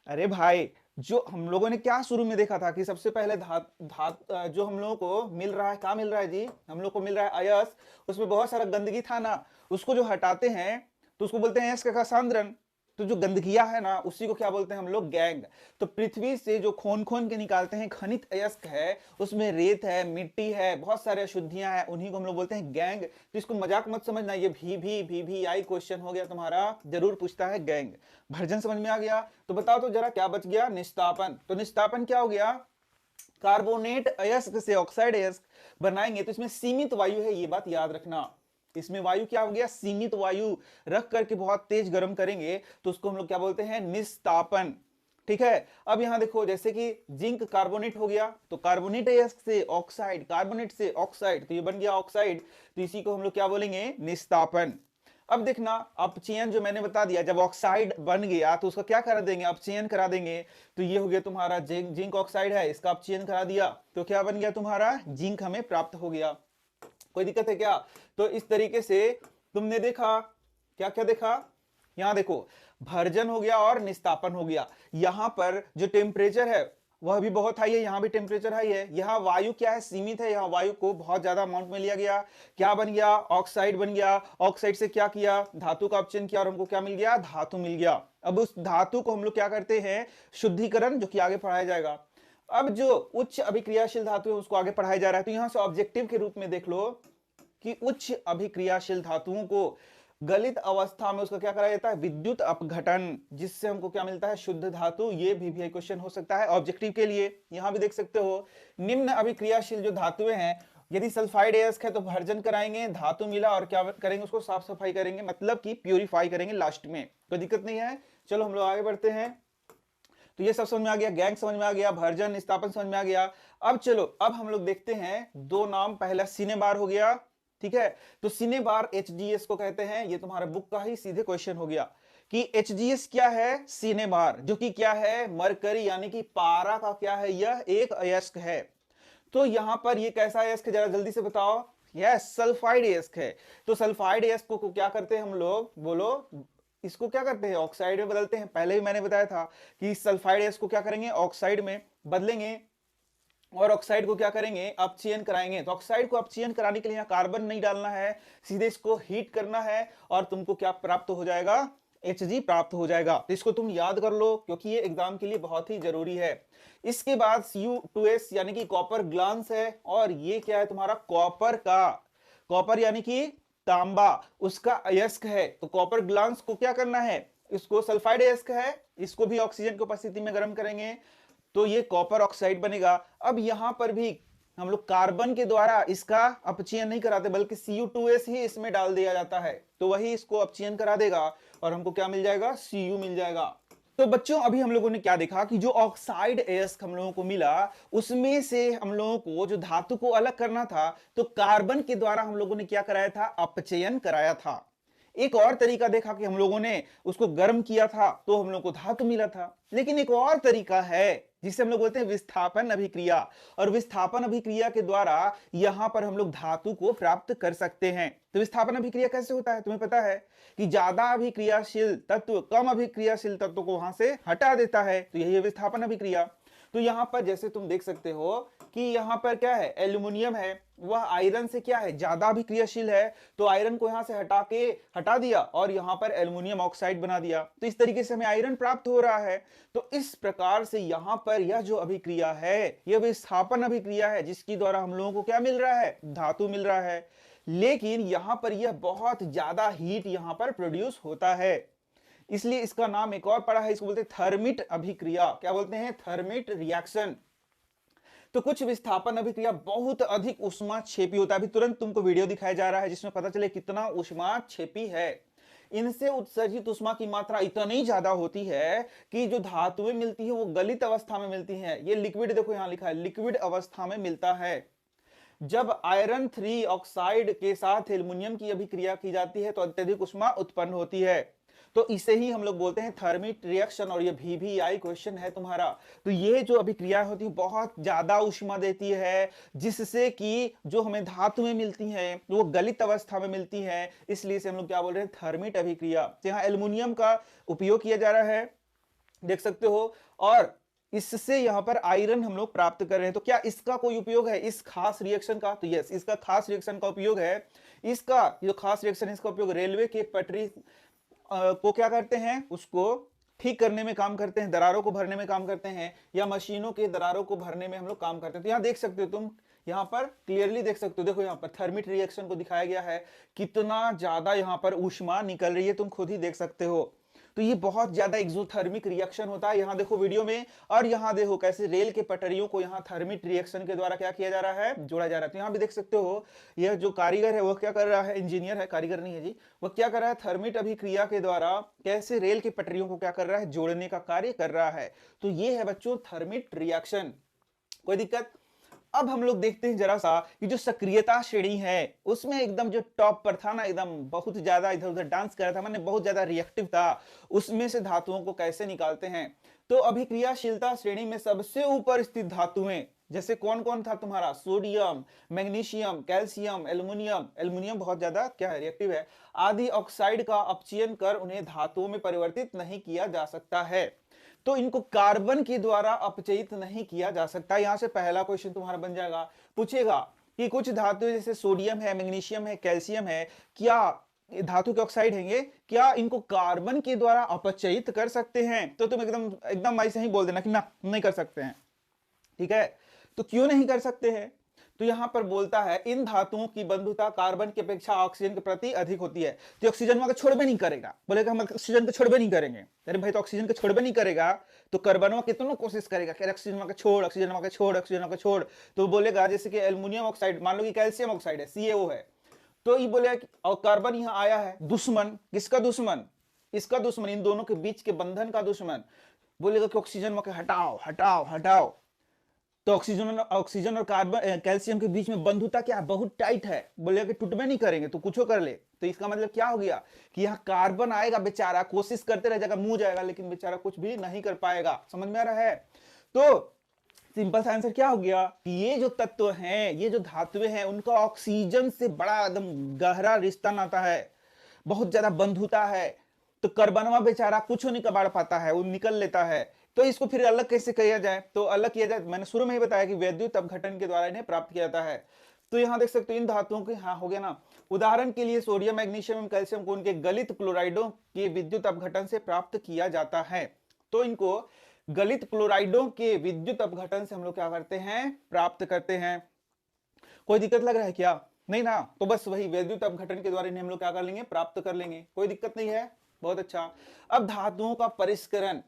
अरे भाई, जो हम लोगों ने क्या शुरू में देखा था कि सबसे पहले जो हम लोगों को मिल रहा है, क्या मिल रहा है जी, हम लोग को मिल रहा है अयस्क, उसमें बहुत सारा गंदगी था ना, उसको जो हटाते हैं तो उसको बोलते हैं अयस्क का सांद्रण। तो जो गंदगियां है ना, उसी को क्या बोलते हैं हम लोग, गैंग। तो पृथ्वी से जो खोन खोन के निकालते हैं खनिज अयस्क है, उसमें रेत है, मिट्टी है, बहुत सारे अशुद्धियां हैं, उन्हीं को हम लोग बोलते हैं गैंग। तो इसको मजाक मत समझना, ये VVI क्वेश्चन हो गया तुम्हारा, जरूर पूछता है गैंग। भर्जन समझ में आ गया। तो बताओ तो जरा क्या बच गया, निस्तापन। तो निस्तापन क्या हो गया, कार्बोनेट अयस्क से ऑक्साइड अयस्क बनाएंगे तो इसमें सीमित वायु है, ये बात याद रखना। इसमें वायु क्या हो गया, सीमित वायु रख करके बहुत तेज गर्म करेंगे तो उसको हम लोग क्या बोलते हैं, निस्तापन। ठीक है। अब यहां देखो, जैसे कि जिंक कार्बोनेट हो गया, तो कार्बोनेट अयस्क से ऑक्साइड, कार्बोनेट से ऑक्साइड, तो ये बन गया ऑक्साइड, तो इसी को हम लोग क्या बोलेंगे, निस्तापन। अब देखना, अपचयन जो मैंने बता दिया, जब ऑक्साइड बन गया तो उसका क्या करा देंगे, अपचयन करा देंगे। तो ये हो गया तुम्हारा जिंक ऑक्साइड है, इसका अपचयन करा दिया तो क्या बन गया तुम्हारा, जिंक हमें प्राप्त हो गया। कोई दिक्कत है क्या। तो इस तरीके से तुमने देखा, क्या क्या देखा, यहां देखो, भर्जन हो गया और निस्तापन हो गया। यहां पर जो टेम्परेचर है वह भी बहुत हाई है, यहां भी टेम्परेचर हाई है। यहां वायु क्या है, सीमित है, यहां वायु को बहुत ज्यादा अमाउंट में लिया गया, क्या बन गया, ऑक्साइड बन गया। ऑक्साइड से क्या किया, धातु का अपचयन किया और हमको क्या मिल गया, धातु मिल गया। अब उस धातु को हम लोग क्या करते हैं, शुद्धिकरण, जो कि आगे पढ़ाया जाएगा। अब जो उच्च अभिक्रियाशील धातु है उसको आगे पढ़ाया जा रहा है। तो यहां से ऑब्जेक्टिव के रूप में देख लो कि उच्च अभिक्रियाशील धातुओं को गलित अवस्था में उसका क्या कराया जाता है, विद्युत अपघटन, जिससे हमको क्या मिलता है, शुद्ध धातु। ये भी क्वेश्चन हो सकता है ऑब्जेक्टिव के लिए। यहां भी देख सकते हो, निम्न अभिक्रियाशील जो धातुएं हैं, यदि सल्फाइड अयस्क है तो भर्जन कराएंगे, धातु मिला और क्या करेंगे, उसको साफ सफाई करेंगे, मतलब कि प्यूरिफाई करेंगे लास्ट में। कोई दिक्कत नहीं है। चलो हम लोग आगे बढ़ते हैं। तो ये सब समझ में आ गया, गैंग समझ में आ गया, भर्जन निस्तापन समझ में आ गया। अब चलो, अब हम लोग देखते हैं दो नाम। पहला सिनेबार हो गया, ठीक है। तो सिनेबार HGS को कहते हैं, ये तुम्हारा बुक का ही सीधे क्वेश्चन हो गया कि HGS क्या है, सिनेबार, जो कि क्या है, मरकरी यानी कि पारा का क्या है, यह एक अयस्क है। तो यहां पर ये कैसा अयस्क है, जरा जल्दी से बताओ, यस, सल्फाइड अयस्क है। तो सल्फाइड अयस्क को क्या करते हैं हम लोग, बोलो, इसको क्या करते हैं, ऑक्साइड में बदलते हैं। पहले भी मैंने बताया था कि सल्फाइड अयस्क को क्या करेंगे, ऑक्साइड में बदलेंगे और ऑक्साइड को क्या करेंगे, अपचयन कराएंगे। तो ऑक्साइड को अपचयन कराने के लिए यहाँ कार्बन नहीं डालना है, सीधे इसको हीट करना है और तुमको क्या प्राप्त हो जाएगा, Hg प्राप्त हो जाएगा। तो इसको तुम याद कर लो क्योंकि ये एग्जाम के लिए बहुत ही जरूरी है। इसके बाद Cu2S यानी कि कॉपर ग्लांस है, और ये क्या है तुम्हारा, कॉपर का, कॉपर यानी कि तांबा, उसका अयस्क है। तो कॉपर ग्लांस को क्या करना है, इसको सल्फाइड अयस्क है, इसको भी ऑक्सीजन की उपस्थिति में गर्म करेंगे तो ये कॉपर ऑक्साइड बनेगा। अब यहां पर भी हम लोग कार्बन के द्वारा इसका अपचयन नहीं कराते, बल्कि Cu2S ही इसमें डाल दिया जाता है, तो वही इसको अपचयन करा देगा और हमको क्या मिल जाएगा, Cu मिल जाएगा। तो बच्चों, अभी हम लोगों ने क्या देखा कि जो ऑक्साइड अयस्क हम लोगों को मिला, उसमें से हम लोगों को जो धातु को अलग करना था, तो कार्बन के द्वारा हम लोगों ने क्या कराया था, अपचयन कराया था। एक और तरीका देखा कि हम लोगों ने उसको गर्म किया था तो हम लोग को धातु मिला था। लेकिन एक और तरीका है जिसे हम लोग बोलते हैं विस्थापन अभिक्रिया, और विस्थापन अभिक्रिया के द्वारा यहां पर हम लोग धातु को प्राप्त कर सकते हैं। तो विस्थापन अभिक्रिया कैसे होता है, तुम्हें पता है कि ज्यादा अभिक्रियाशील तत्व कम अभिक्रियाशील तत्व को वहां से हटा देता है, तो यही है विस्थापन अभिक्रिया। तो यहां पर जैसे तुम देख सकते हो कि यहाँ पर क्या है, एल्यूमिनियम है वह आयरन से क्या है, ज्यादा अभिक्रियाशील है, तो आयरन को यहां से हटा दिया और यहां पर एल्यूमिनियम ऑक्साइड बना दिया, तो इस तरीके से हमें आयरन प्राप्त हो रहा है। तो इस प्रकार से यहां पर यह जो अभिक्रिया है यह विस्थापन अभिक्रिया है, जिसके द्वारा हम लोगों को क्या मिल रहा है, धातु मिल रहा है। लेकिन यहां पर यह बहुत ज्यादा हीट यहां पर प्रोड्यूस होता है, इसलिए इसका नाम एक और पड़ा है, इसको बोलते हैं थर्मिट अभिक्रिया। क्या बोलते हैं, थर्मिट रिएक्शन। तो कुछ विस्थापन अभिक्रिया बहुत अधिक ऊष्माक्षेपी होता है। अभी तुरंत तुमको वीडियो दिखाया जा रहा है जिसमें पता चले कितना ऊष्माक्षेपी है। इनसे उत्सर्जित ऊष्मा की मात्रा इतनी ज्यादा होती है कि जो धातुएं मिलती है वो गलित अवस्था में मिलती हैं। ये लिक्विड, देखो यहां लिखा है लिक्विड अवस्था में मिलता है। जब आयरन 3 ऑक्साइड के साथ एल्युमिनियम की अभिक्रिया की जाती है तो अत्यधिक ऊष्मा उत्पन्न होती है, तो इसे ही हम लोग बोलते हैं थर्मिट रिएक्शन। और ये VVI क्वेश्चन है तुम्हारा। तो ये जो अभिक्रिया होती है बहुत ज्यादा ऊष्मा देती है, जिससे कि जो हमें धातुएं मिलती हैं वो गलित अवस्था में मिलती हैं, इसलिए इसे हम लोग क्या बोल रहे हैं, थर्मिट अभिक्रिया। तो यहाँ एल्युमिनियम का उपयोग किया जा रहा है, देख सकते हो, और इससे यहां पर आयरन हम लोग प्राप्त कर रहे हैं। तो क्या इसका कोई उपयोग है इस खास रिएक्शन का, तो यस, इसका खास रिएक्शन का उपयोग है। इसका जो खास रिएक्शन है इसका उपयोग रेलवे के पटरी को क्या करते हैं, उसको ठीक करने में काम करते हैं, दरारों को भरने में काम करते हैं, या मशीनों के दरारों को भरने में हम लोग काम करते हैं। तो यहां देख सकते हो तुम, यहां पर क्लियरली देख सकते हो, देखो यहां पर थर्मिट रिएक्शन को दिखाया गया है, कितना ज्यादा यहां पर ऊष्मा निकल रही है, तुम खुद ही देख सकते हो। तो ये बहुत ज्यादा एक्सोथर्मिक रिएक्शन होता है, यहां देखो वीडियो में। और यहां देखो कैसे रेल के पटरियों को यहां थर्मिट रिएक्शन के द्वारा क्या किया जा रहा है, जोड़ा जा रहा है। तो यहां भी देख सकते हो, यह जो कारीगर है वह क्या कर रहा है, इंजीनियर है, कारीगर नहीं है जी, वह क्या कर रहा है, थर्मिट अभिक्रिया के द्वारा कैसे रेल की पटरियों को क्या कर रहा है, जोड़ने का कार्य कर रहा है। तो ये है बच्चों थर्मिट रिएक्शन। कोई दिक्कत? अब हम लोग देखते हैं जरा सा कि जो सक्रियता श्रेणी है उसमें एकदम जो टॉप पर था ना, एकदम बहुत ज्यादा इधर उधर डांस कर रहा था, मैंने बहुत ज्यादा रिएक्टिव था, उसमें से धातुओं को कैसे निकालते हैं। तो अभिक्रियाशीलता श्रेणी में सबसे ऊपर स्थित धातुएं जैसे कौन कौन था तुम्हारा, sodium, magnesium, calcium, aluminium, aluminium बहुत ज्यादा क्या है, रिएक्टिव है, आदि ऑक्साइड का अपचयन कर उन्हें धातुओं में परिवर्तित नहीं किया जा सकता है। तो इनको कार्बन के द्वारा अपचयित नहीं किया जा सकता। यहां से पहला क्वेश्चन तुम्हारा बन जाएगा, पूछेगा कि कुछ धातु जैसे सोडियम है, मैग्नीशियम है, कैल्शियम है, क्या धातु के ऑक्साइड हैंगे, क्या इनको कार्बन के द्वारा अपचयित कर सकते हैं? तो तुम एकदम एकदम ऐसे ही बोल देना कि ना, नहीं कर सकते हैं। ठीक है, तो क्यों नहीं कर सकते हैं? तो यहां पर बोलता है इन धातुओं की बंधुता कार्बन की अपेक्षा ऑक्सीजन के प्रति अधिक होती है। तो ऑक्सीजन वहां छोड़बे नहीं करेगा, बोलेगा हम ऑक्सीजन को छोड़बे नहीं करेंगे। अरे भाई, तो ऑक्सीजन को छोड़बे नहीं करेगा तो कार्बन कितना कोशिश करेगा कि ऑक्सीजन वहां छोड़, ऑक्सीजन वहां छोड़, ऑक्सीजन वहां छोड़। तो बोलेगा जैसे कि एल्युमिनियम ऑक्साइड, मान लो कि कैल्शियम ऑक्साइड है, CaO है, तो ये बोलेगा और कार्बन यहां आया है, दुश्मन, किसका दुश्मन, इसका दुश्मन, इन दोनों के बीच के बंधन का दुश्मन। बोलेगा कि ऑक्सीजन वहां हटाओ हटाओ हटाओ। तो ऑक्सीजन और कार्बन कैल्शियम के बीच में बंधुता क्या है, बहुत टाइट है, बोलेगा कि टूटबे नहीं करेंगे तो कुछ कर ले। तो इसका मतलब क्या हो गया कि यहाँ कार्बन आएगा, बेचारा कोशिश करते रह जाएगा, मुंह जाएगा, लेकिन बेचारा कुछ भी नहीं कर पाएगा। समझ में आ रहा है? तो सिंपल सा आंसर क्या हो गया कि ये जो तत्व हैं, ये जो धातुएं हैं, उनका ऑक्सीजन से बड़ा एकदम गहरा रिश्ता नाता है, बहुत ज्यादा बंधुता है। तो कार्बनवा बेचारा कुछ नहीं कबाड़ पाता है, वो निकल लेता है। तो इसको फिर अलग कैसे किया जाए? तो अलग किया जाए, मैंने शुरू में ही बताया कि वैद्युत अपघटन के द्वारा इन्हें प्राप्त किया जाता है। तो यहां देख सकते हो इन धातुओं के, हाँ हो गया ना, उदाहरण के लिए सोडियम, मैग्नीशियम एवं कैल्शियम को उनके गलित क्लोराइडों के विद्युत अपघटन से प्राप्त किया जाता है। तो इनको गलित क्लोराइडों के विद्युत अपघटन से हम लोग क्या करते हैं, प्राप्त करते हैं। कोई दिक्कत लग रहा है क्या? नहीं ना, तो बस वही वैद्युत अपघटन के द्वारा इन्हें हम लोग क्या कर लेंगे, प्राप्त कर लेंगे। कोई दिक्कत नहीं है, बहुत अच्छा। अब धातुओं का परिष्करण,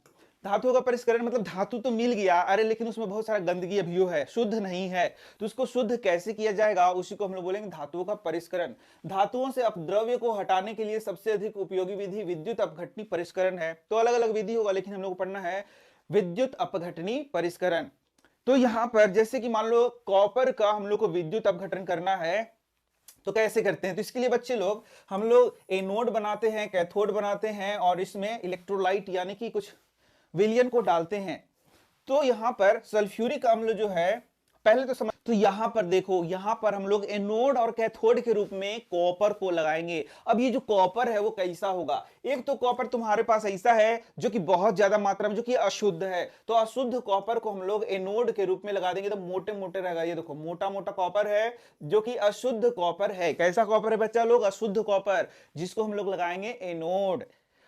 धातुओं का परिष्करण मतलब धातु तो मिल गया, अरे लेकिन उसमें बहुत सारा गंदगी अभी है, शुद्ध नहीं है, तो उसको शुद्ध कैसे किया जाएगा, उसी को हम लोग बोलेंगे धातुओं का परिष्करण। धातुओं से अपद्रव्य को हटाने के लिए सबसे अधिक उपयोगी विधि विद्युत अपघटनी परिष्करण है। तो अलग अलग विधि होगा, लेकिन हम लोग को पढ़ना है विद्युत अपघटनी परिष्करण। तो यहां पर जैसे कि मान लो कॉपर का हम लोग को विद्युत अपघटन करना है, तो कैसे करते हैं? तो इसके लिए बच्चे लोग, हम लोग एनोड बनाते हैं, कैथोड बनाते हैं, और इसमें इलेक्ट्रोलाइट यानी कि कुछ विलयन को डालते हैं। तो यहां पर सल्फ्यूरिक अम्ल जो है, पहले तो समझ, तो यहां पर देखो, यहां पर हम लोग एनोड और कैथोड के रूप में कॉपर को लगाएंगे। अब ये जो कॉपर है वो कैसा होगा? एक तो कॉपर तुम्हारे पास ऐसा है जो कि बहुत ज्यादा मात्रा में जो कि अशुद्ध है, तो अशुद्ध कॉपर को हम लोग एनोड के रूप में लगा देंगे तो मोटे मोटे रहेगा। ये देखो मोटा मोटा कॉपर है जो कि अशुद्ध कॉपर है। कैसा कॉपर है बच्चा लोग? अशुद्ध कॉपर, जिसको हम लोग लगाएंगे एनोड।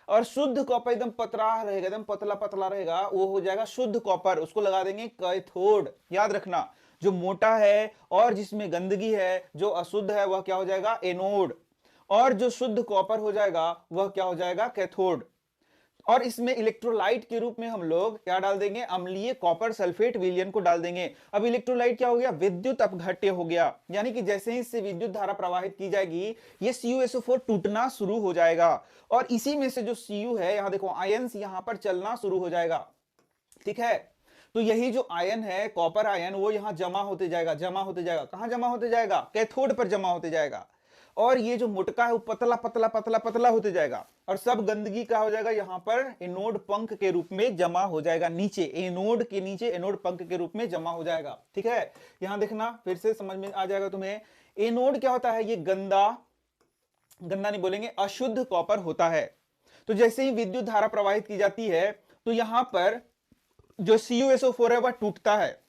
और शुद्ध कॉपर एकदम पतला रहेगा, एकदम पतला पतला रहेगा, वो हो जाएगा शुद्ध कॉपर, उसको लगा देंगे कैथोड। याद रखना, जो मोटा है और जिसमें गंदगी है, जो अशुद्ध है, वह क्या हो जाएगा? एनोड। और जो शुद्ध कॉपर हो जाएगा वह क्या हो जाएगा? कैथोड। और इसमें इलेक्ट्रोलाइट के रूप में हम लोग क्या डाल देंगे? अम्लीय कॉपर सल्फेट विलयन को डाल देंगे। अब इलेक्ट्रोलाइट क्या हो गया? विद्युत अपघट्य हो गया, यानी कि जैसे ही इससे विद्युत धारा प्रवाहित की जाएगी ये CuSO4 टूटना शुरू हो जाएगा, और इसी में से जो Cu है, यहां देखो आयंस यहां पर चलना शुरू हो जाएगा। ठीक है, तो यही जो आयन है, कॉपर आयन, वो यहां जमा होते जाएगा, जमा होते जाएगा। कहां जमा होते जाएगा? कैथोड पर जमा होते जाएगा। और ये जो मोटका है वो पतला पतला पतला पतला होते जाएगा, और सब गंदगी क्या हो जाएगा? यहां पर एनोड पंख के रूप में जमा हो जाएगा, नीचे एनोड के नीचे एनोड पंख के रूप में जमा हो जाएगा। ठीक है, यहां देखना फिर से समझ में आ जाएगा तुम्हें। एनोड क्या होता है? ये गंदा, गंदा नहीं बोलेंगे, अशुद्ध कॉपर होता है। तो जैसे ही विद्युत धारा प्रवाहित की जाती है तो यहां पर जो CuSO4 है वह टूटता है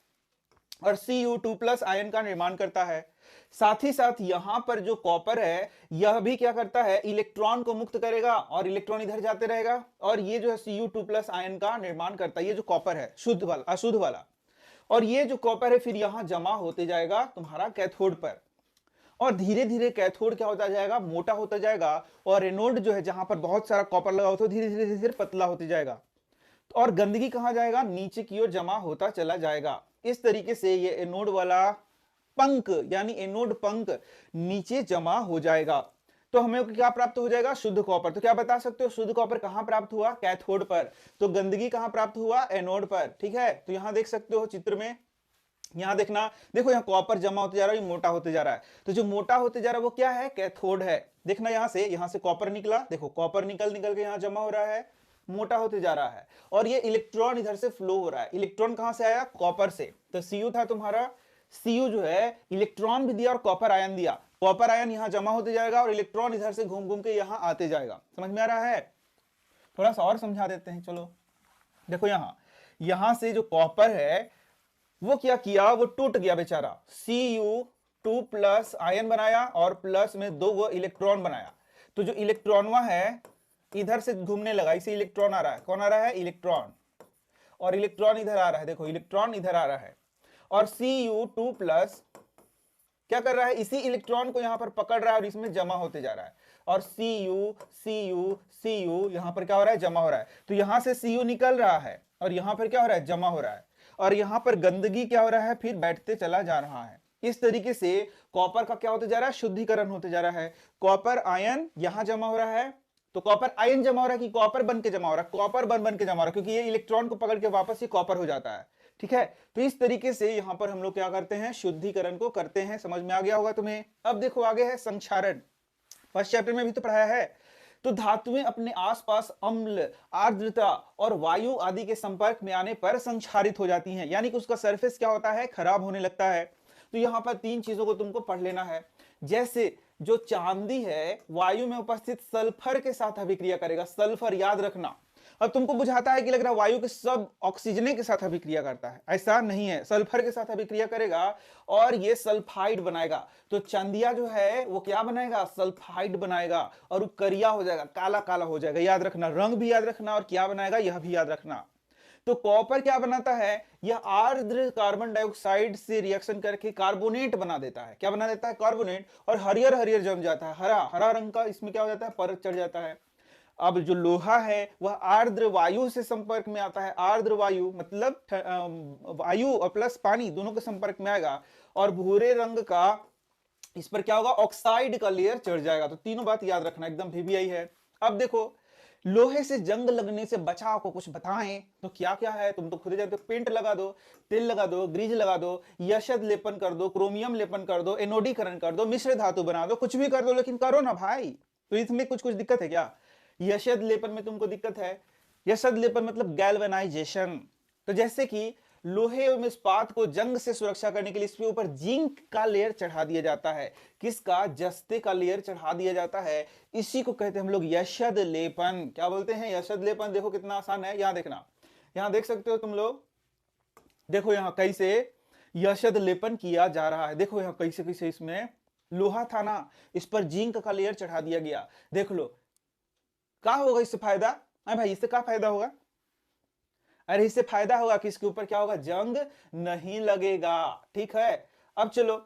और Cu2+ आयन का निर्माण करता है। साथ ही साथ यहां पर जो कॉपर है यह भी क्या करता है? इलेक्ट्रॉन को मुक्त करेगा और इलेक्ट्रॉन इधर जाते रहेगा, और ये जो है Cu2+ आयन का निर्माण करता है। ये जो कॉपर है शुद्ध वाला, अशुद्ध वाला, और ये जो कॉपर है फिर यहां जमा होते जाएगा तुम्हारा कैथोड पर, और धीरे धीरे कैथोड क्या होता जाएगा? मोटा होता जाएगा, और एनोड जो है जहां पर बहुत सारा कॉपर लगा होता है धीरे धीरे धीरे पतला होते जाएगा, और गंदगी कहां जाएगा? नीचे की ओर जमा होता चला जाएगा। इस तरीके से ये एनोड वाला पंख यानी एनोड पंख नीचे जमा हो जाएगा। तो हमें क्या प्राप्त हो जाएगा? शुद्ध कॉपर। तो क्या बता सकते हो शुद्ध कॉपर कहां प्राप्त हुआ? कैथोड पर। तो गंदगी कहां प्राप्त हुआ? एनोड पर। ठीक है, तो यहां देख सकते हो चित्र में, यहां देखना, देखो यहां कॉपर जमा होते जा रहा है, मोटा होते जा रहा है। तो जो मोटा होते जा रहा है वो क्या है? कैथोड है। देखना यहां से कॉपर निकला, देखो कॉपर निकल निकल के यहां जमा हो रहा है, मोटा होते जा रहा है, और ये इलेक्ट्रॉन इधर से फ्लो हो रहा है। इलेक्ट्रॉन कहां से आया? कॉपर से। तो Cu था तुम्हारा, Cu जो है इलेक्ट्रॉन भी दिया और कॉपर आयन दिया। कॉपर आयन यहां जमा होते जाएगा और इलेक्ट्रॉन इधर से घूम घूम के यहां आते जाएगा। समझ में आ रहा है? थोड़ा सा और समझा देते हैं, चलो देखो यहां से जो कॉपर है वो क्या किया? वो टूट गया बेचारा। Cu2+ आयन बनाया और प्लस में 2 इलेक्ट्रॉन बनाया। तो जो इलेक्ट्रॉनवा है इधर से घूमने लगा, इसे इलेक्ट्रॉन आ रहा है। कौन आ रहा है? इलेक्ट्रॉन। और इलेक्ट्रॉन इधर आ रहा है, देखो इलेक्ट्रॉन इधर आ रहा है, और Cu2+ क्या कर रहा है? इसी इलेक्ट्रॉन को यहां पर पकड़ रहा है और इसमें जमा होते जा रहा है, और Cu यहां पर क्या हो रहा है? जमा हो रहा है। तो यहां से Cu निकल रहा है और यहां पर क्या हो रहा है? जमा हो रहा है, और यहां पर गंदगी क्या हो रहा है? फिर बैठते चला जा रहा है। इस तरीके से कॉपर का क्या होते जा रहा है? शुद्धिकरण होते जा रहा है। कॉपर आयन यहां जमा हो रहा है, तो कॉपर आयन जमा हो रहा है कि कॉपर बन के जमा हो रहा है? कॉपर बन बन के जमा हो रहा है, क्योंकि ये इलेक्ट्रॉन को पकड़ के वापस ये कॉपर हो जाता है। ठीक है, तो इस तरीके से यहां पर हम लोग क्या करते हैं? शुद्धिकरण को करते हैं। समझ में आ गया होगा तुम्हें। अब देखो आगे है संक्षारण। फर्स्ट चैप्टर में भी तो पढ़ाया है। तो धातुएं अपने आसपास अम्ल, आर्द्रता और वायु आदि के संपर्क में आने पर संक्षारित हो जाती हैं, यानी कि उसका सरफेस क्या होता है? खराब होने लगता है। तो यहां पर 3 चीजों को तुमको पढ़ लेना है। जैसे जो चांदी है वायु में उपस्थित सल्फर के साथ अभिक्रिया करेगा। सल्फर याद रखना। अब तुमको बुझाता है कि लग रहा है वायु के सब ऑक्सीजन के साथ अभिक्रिया करता है, ऐसा नहीं है। सल्फर के साथ अभिक्रिया करेगा और ये सल्फाइड बनाएगा। तो चांदिया जो है वो क्या बनाएगा? सल्फाइड बनाएगा, और वो करिया हो जाएगा, काला काला हो जाएगा। याद रखना, रंग भी याद रखना और क्या बनाएगा यह भी याद रखना। तो कॉपर क्या बनाता है? यह आर्द्र कार्बन डाइऑक्साइड से रिएक्शन करके कार्बोनेट बना देता है। क्या बना देता है? कार्बोनेट। और हरियर हरियर जम जाता है, हरा हरा रंग का इसमें क्या हो जाता है? परत चढ़ जाता है। अब जो लोहा है वह आर्द्र वायु से संपर्क में आता है। आर्द्र वायु मतलब वायु और प्लस पानी दोनों के संपर्क में आएगा, और भूरे रंग का इस पर क्या होगा? ऑक्साइड का लेयर चढ़ जाएगा। तो तीनों बात याद रखना, एकदम VVI है। अब देखो, लोहे से जंग लगने से बचाव को कुछ बताएं तो क्या क्या है? तुम तो खुद जानते हो। पेंट लगा दो, तेल लगा दो, ग्रीज लगा दो, यशद लेपन कर दो, क्रोमियम लेपन कर दो, एनोडीकरण कर दो, मिश्र धातु बना दो, कुछ भी कर दो, लेकिन करो ना भाई। तो इसमें कुछ कुछ दिक्कत है क्या? यशद लेपन में तुमको दिक्कत है? यशद लेपन मतलब गैल्वेनाइजेशन। तो जैसे कि लोहे एवं इस्पात को जंग से सुरक्षा करने के लिए इसके ऊपर जिंक का लेयर चढ़ा दिया जाता है। किसका? जस्ते का लेयर चढ़ा दिया जाता है। इसी को कहते हैं हम लोग यशद लेपन। क्या बोलते हैं? यशद लेपन। देखो कितना आसान है, यहां देखना, यहां देख सकते हो तुम लोग, देखो यहां कैसे यशद लेपन किया जा रहा है। देखो यहां कैसे कैसे इसमें लोहा था ना, इस पर जिंक का लेयर चढ़ा दिया गया। देख लो क्या होगा इससे फायदा? अरे भाई इससे क्या फायदा होगा? अरे इससे फायदा होगा कि इसके ऊपर क्या होगा? जंग नहीं लगेगा। ठीक है, अब चलो,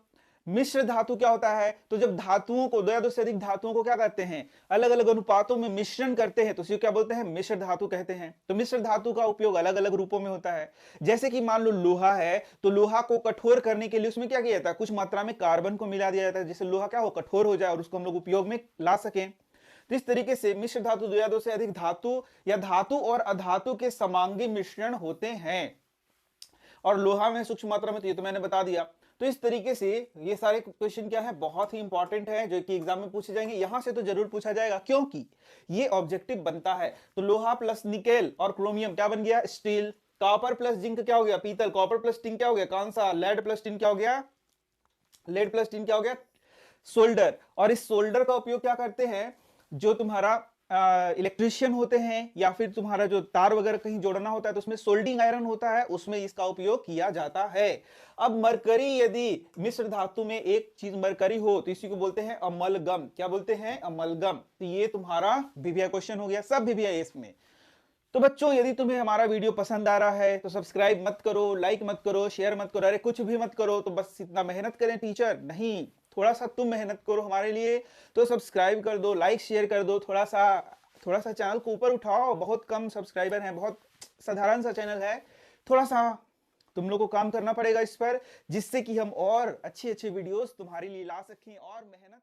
मिश्र धातु क्या होता है? तो जब धातुओं को, दो या दो से अधिक धातुओं को क्या करते हैं? अलग अलग अनुपातों में मिश्रण करते हैं, तो इसे क्या बोलते हैं? मिश्र धातु कहते हैं। तो मिश्र धातु का उपयोग अलग अलग रूपों में होता है। जैसे कि मान लो लोहा है, तो लोहा को कठोर करने के लिए उसमें क्या किया जाता है? कुछ मात्रा में कार्बन को मिला दिया जाता है, जिससे लोहा क्या हो? कठोर हो जाए और उसको हम लोग उपयोग में ला सकें। तो इस तरीके से मिश्र धातु दो या दो से अधिक धातु या धातु और अधातु के समांगी मिश्रण होते हैं। और लोहा में सूक्ष्म मात्रा में, तो ये तो मैंने बता दिया। तो इस तरीके से ये सारे क्वेश्चन क्या है? बहुत ही इंपॉर्टेंट है, जो कि एग्जाम में पूछे जाएंगे। यहां से तो जरूर पूछा जाएगा, क्योंकि ये ऑब्जेक्टिव बनता है। तो लोहा प्लस निकेल और क्रोमियम क्या बन गया? स्टील। कॉपर प्लस जिंक क्या हो गया? पीतल। कॉपर प्लस टिन क्या हो गया? कांसा। लेड प्लस टिन क्या हो गया? लेड प्लस टिन क्या हो गया? सोल्डर। और इस सोल्डर का उपयोग क्या करते हैं? जो तुम्हारा इलेक्ट्रिशियन होते हैं, या फिर तुम्हारा जो तार वगैरह कहीं जोड़ना होता है, तो उसमें सोल्डिंग आयरन होता है, उसमें इसका उपयोग किया जाता है। अब मरकरी, यदि मिश्र धातु में एक चीज मरकरी हो, तो इसी को बोलते हैं अमलगम। क्या बोलते हैं? अमलगम। तो ये तुम्हारा वीवीआई क्वेश्चन हो गया, सब वीवीआई इसमें। तो बच्चों, यदि तुम्हें हमारा वीडियो पसंद आ रहा है तो सब्सक्राइब मत करो, लाइक मत करो, शेयर मत करो, अरे कुछ भी मत करो। तो बस इतना मेहनत करें टीचर? नहीं, थोड़ा सा तुम मेहनत करो हमारे लिए। तो सब्सक्राइब कर दो, लाइक शेयर कर दो, थोड़ा सा चैनल को ऊपर उठाओ। बहुत कम सब्सक्राइबर हैं, बहुत साधारण सा चैनल है। थोड़ा सा तुम लोग को काम करना पड़ेगा इस पर, जिससे कि हम और अच्छे अच्छे वीडियोस तुम्हारे लिए ला सकें और मेहनत